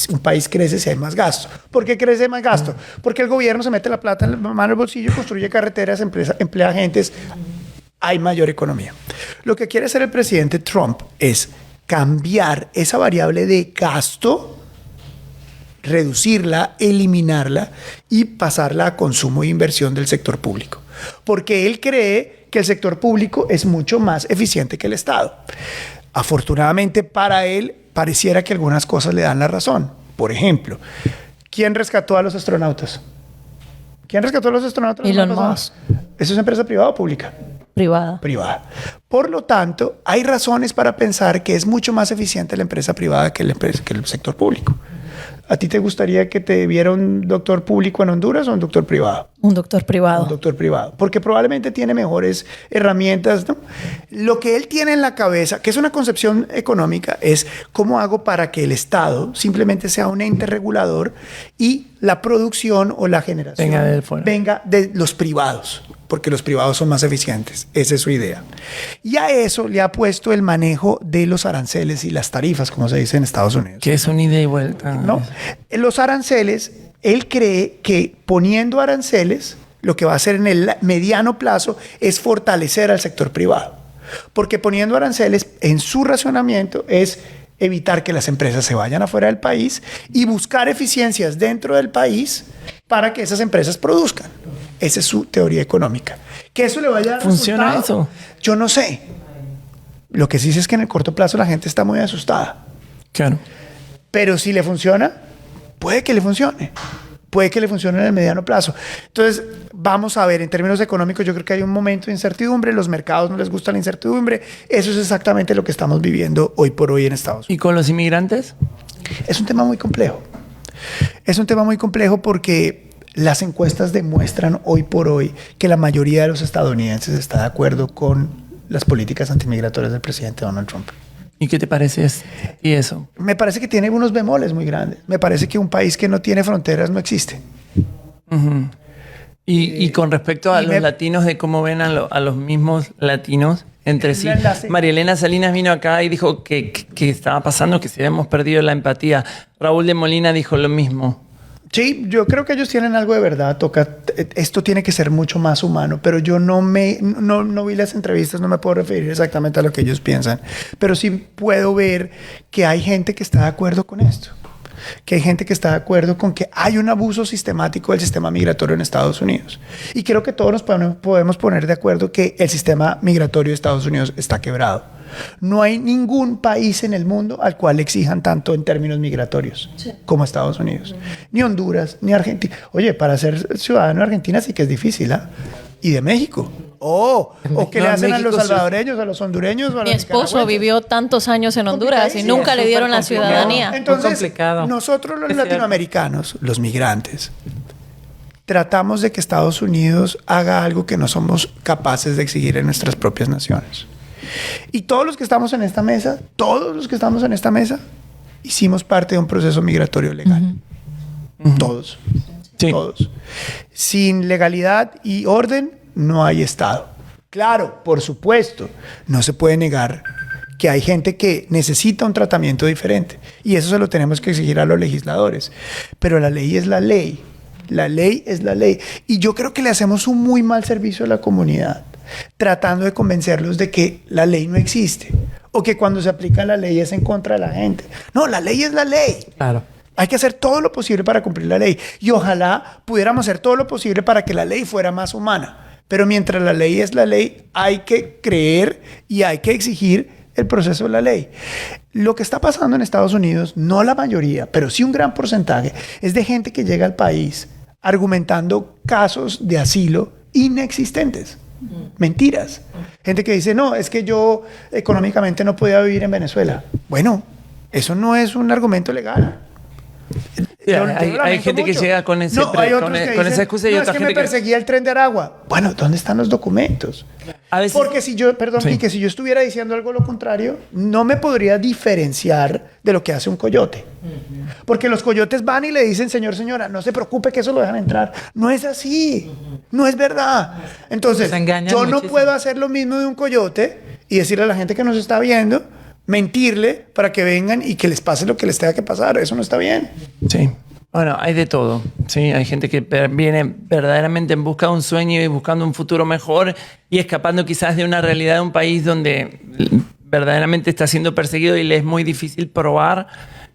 Un país crece si hay más gasto. ¿Por qué crece más gasto? Porque el gobierno se mete la plata en la mano del bolsillo, construye carreteras, emplea agentes. Hay mayor economía. Lo que quiere hacer el presidente Trump es cambiar esa variable de gasto, reducirla, eliminarla y pasarla a consumo e inversión del sector público. Porque él cree que el sector público es mucho más eficiente que el Estado. Afortunadamente para él, pareciera que algunas cosas le dan la razón. Por ejemplo, ¿quién rescató a los astronautas? ¿Quién rescató a los astronautas? Elon Musk. ¿Eso es empresa privada o pública? privada. Privada. Por lo tanto, hay razones para pensar que es mucho más eficiente la empresa privada que el sector público. ¿A ti te gustaría que te viera un doctor público en Honduras o un doctor privado? Un doctor privado. Un doctor privado, porque probablemente tiene mejores herramientas, ¿no? Lo que él tiene en la cabeza, que es una concepción económica, es cómo hago para que el Estado simplemente sea un ente regulador y la producción o la generación venga de los privados, porque los privados son más eficientes. Esa es su idea. Y a eso le ha puesto el manejo de los aranceles y las tarifas, como se dice en Estados Unidos. Que es un ida y vuelta. ¿No? Los aranceles, él cree que poniendo aranceles, lo que va a hacer en el mediano plazo es fortalecer al sector privado. Porque poniendo aranceles, en su razonamiento, es evitar que las empresas se vayan afuera del país y buscar eficiencias dentro del país para que esas empresas produzcan. Esa es su teoría económica. ¿Que eso le vaya a dar ¿Funciona resultado? eso? Yo no sé. Lo que sí sé es que en el corto plazo la gente está muy asustada. Claro. Pero si le funciona, puede que le funcione. Puede que le funcione en el mediano plazo. Entonces, vamos a ver, en términos económicos, yo creo que hay un momento de incertidumbre. Los mercados no les gusta la incertidumbre. Eso es exactamente lo que estamos viviendo hoy por hoy en Estados Unidos. ¿Y con los inmigrantes? Es un tema muy complejo. Es un tema muy complejo porque las encuestas demuestran hoy por hoy que la mayoría de los estadounidenses está de acuerdo con las políticas antimigratorias del presidente Donald Trump. ¿Y qué te parece y eso? Me parece que tiene unos bemoles muy grandes. Me parece que un país que no tiene fronteras no existe. Uh-huh. Y con respecto a los latinos, de cómo ven a los mismos latinos entre sí. María Elena Salinas vino acá y dijo que estaba pasando, que si habíamos perdido la empatía. Raúl de Molina dijo lo mismo. Sí, yo creo que ellos tienen algo de verdad. Esto tiene que ser mucho más humano, pero yo no vi las entrevistas, no me puedo referir exactamente a lo que ellos piensan, pero sí puedo ver que hay gente que está de acuerdo con esto, que hay gente que está de acuerdo con que hay un abuso sistemático del sistema migratorio en Estados Unidos. Y creo que todos nos podemos poner de acuerdo que el sistema migratorio de Estados Unidos está quebrado. No hay ningún país en el mundo al cual le exijan tanto en términos migratorios como Estados Unidos. Ni Honduras, ni Argentina. Oye, para ser ciudadano de Argentina sí que es difícil, ¿ah? Y de México. ¿O qué le hacen a los salvadoreños, a los hondureños? O a los Mi esposo vivió tantos años en Honduras y nunca le dieron la ciudadanía. Entonces, nosotros los latinoamericanos, los migrantes, tratamos de que Estados Unidos haga algo que no somos capaces de exigir en nuestras propias naciones. Y todos los que estamos en esta mesa, hicimos parte de un proceso migratorio legal. Uh-huh. Todos. Sí. Todos. Sin legalidad y orden, no hay Estado. Claro, por supuesto, no se puede negar que hay gente que necesita un tratamiento diferente. Y eso se lo tenemos que exigir a los legisladores. Pero la ley es la ley. La ley es la ley. Y yo creo que le hacemos un muy mal servicio a la comunidad, tratando de convencerlos de que la ley no existe o que cuando se aplica la ley es en contra de la gente. No, la ley es la ley. Claro. Hay que hacer todo lo posible para cumplir la ley y ojalá pudiéramos hacer todo lo posible para que la ley fuera más humana. Pero mientras la ley es la ley, hay que creer y hay que exigir el proceso de la ley. Lo que está pasando en Estados Unidos, no la mayoría, pero sí un gran porcentaje, es de gente que llega al país argumentando casos de asilo inexistentes. Mentiras. Gente que dice, no, es que yo económicamente no podía vivir en Venezuela. Bueno, eso no es un argumento legal. Hay gente que llega con esa excusa y no, otra es que gente me perseguía el tren de Aragua. Bueno, ¿dónde están los documentos? A veces, porque si yo estuviera diciendo algo lo contrario, no me podría diferenciar de lo que hace un coyote. Porque los coyotes van y le dicen, señor, señora, no se preocupe que eso lo dejan entrar. No es así. No es verdad. Entonces, yo no puedo hacer lo mismo de un coyote y decirle a la gente que nos está viendo, mentirle para que vengan y que les pase lo que les tenga que pasar. Eso no está bien. Sí. Bueno, hay de todo. Sí, hay gente que viene verdaderamente en busca de un sueño y buscando un futuro mejor y escapando quizás de una realidad de un país donde verdaderamente está siendo perseguido y le es muy difícil probar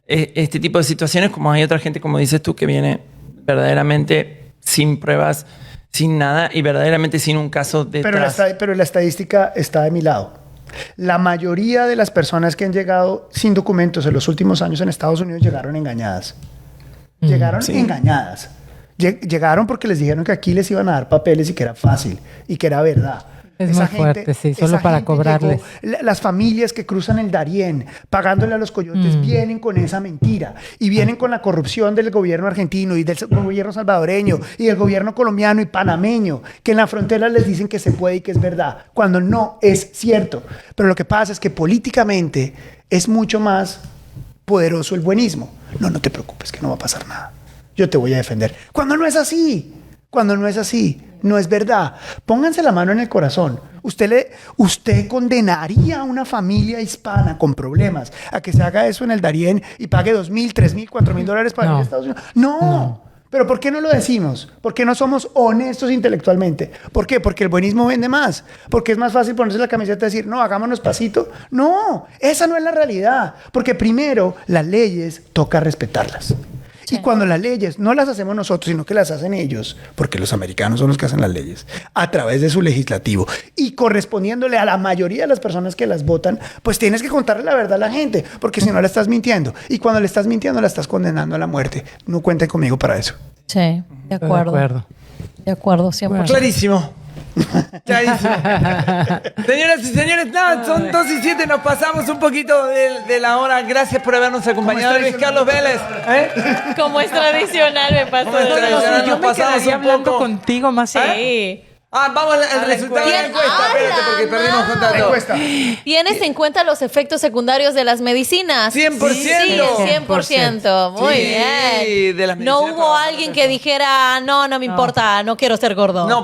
este tipo de situaciones, como hay otra gente, como dices tú, que viene verdaderamente sin pruebas, sin nada y verdaderamente sin un caso detrás. Pero la estadística está de mi lado. La mayoría de las personas que han llegado sin documentos en los últimos años en Estados Unidos llegaron engañadas. Llegaron engañadas. Llegaron porque les dijeron que aquí les iban a dar papeles y que era fácil y que era verdad. Es muy fuerte, sí, solo esa para gente cobrarles. llegó. Las familias que cruzan el Darién pagándole a los coyotes vienen con esa mentira y vienen con la corrupción del gobierno argentino y del gobierno salvadoreño y del gobierno colombiano y panameño, que en la frontera les dicen que se puede y que es verdad, cuando no es cierto. Pero lo que pasa es que políticamente es mucho más poderoso el buenismo. No te preocupes, que no va a pasar nada. Yo te voy a defender. Cuando no es así, no es verdad. Pónganse la mano en el corazón. Usted condenaría a una familia hispana con problemas a que se haga eso en el Darién y pague $2,000, $3,000, $4,000 para ir a Estados Unidos. No. Pero ¿por qué no lo decimos? ¿Por qué no somos honestos intelectualmente? ¿Por qué? Porque el buenismo vende más. Porque es más fácil ponerse la camiseta y decir, no, hagámonos pasito. No, esa no es la realidad. Porque primero, las leyes toca respetarlas. Sí. Y cuando las leyes no las hacemos nosotros, sino que las hacen ellos, porque los americanos son los que hacen las leyes, a través de su legislativo, y correspondiéndole a la mayoría de las personas que las votan, pues tienes que contarle la verdad a la gente, porque si no la estás mintiendo. Y cuando le estás mintiendo, la estás condenando a la muerte. No cuenten conmigo para eso. Sí, de acuerdo. De acuerdo, 100%. Bueno. Clarísimo. Clarísimo. Señoras y señores, nada, son 2:07, nos pasamos un poquito de la hora. Gracias por habernos acompañado, Luis Carlos Vélez. Como es tradicional, me pasó. Yo me quedaría hablando contigo más. Sí. Vamos al resultado de la encuesta. Espérate, porque perdimos contacto. ¿Tienes en cuenta los efectos secundarios de las medicinas? 100%. Sí, 100%. Muy bien. De las no hubo alguien que dijera, no me importa, no quiero ser gordo. No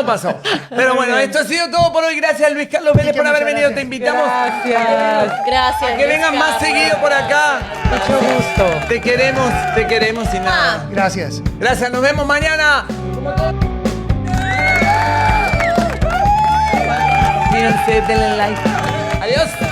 pasó. Pero bueno, esto ha sido todo por hoy. Gracias, Luis Carlos Vélez, por haber venido. Te invitamos. Gracias. A que vengan más seguido por acá. Mucho gusto. Te queremos y nada. Gracias. Gracias, nos vemos mañana. Fíjense, denle like. Adiós.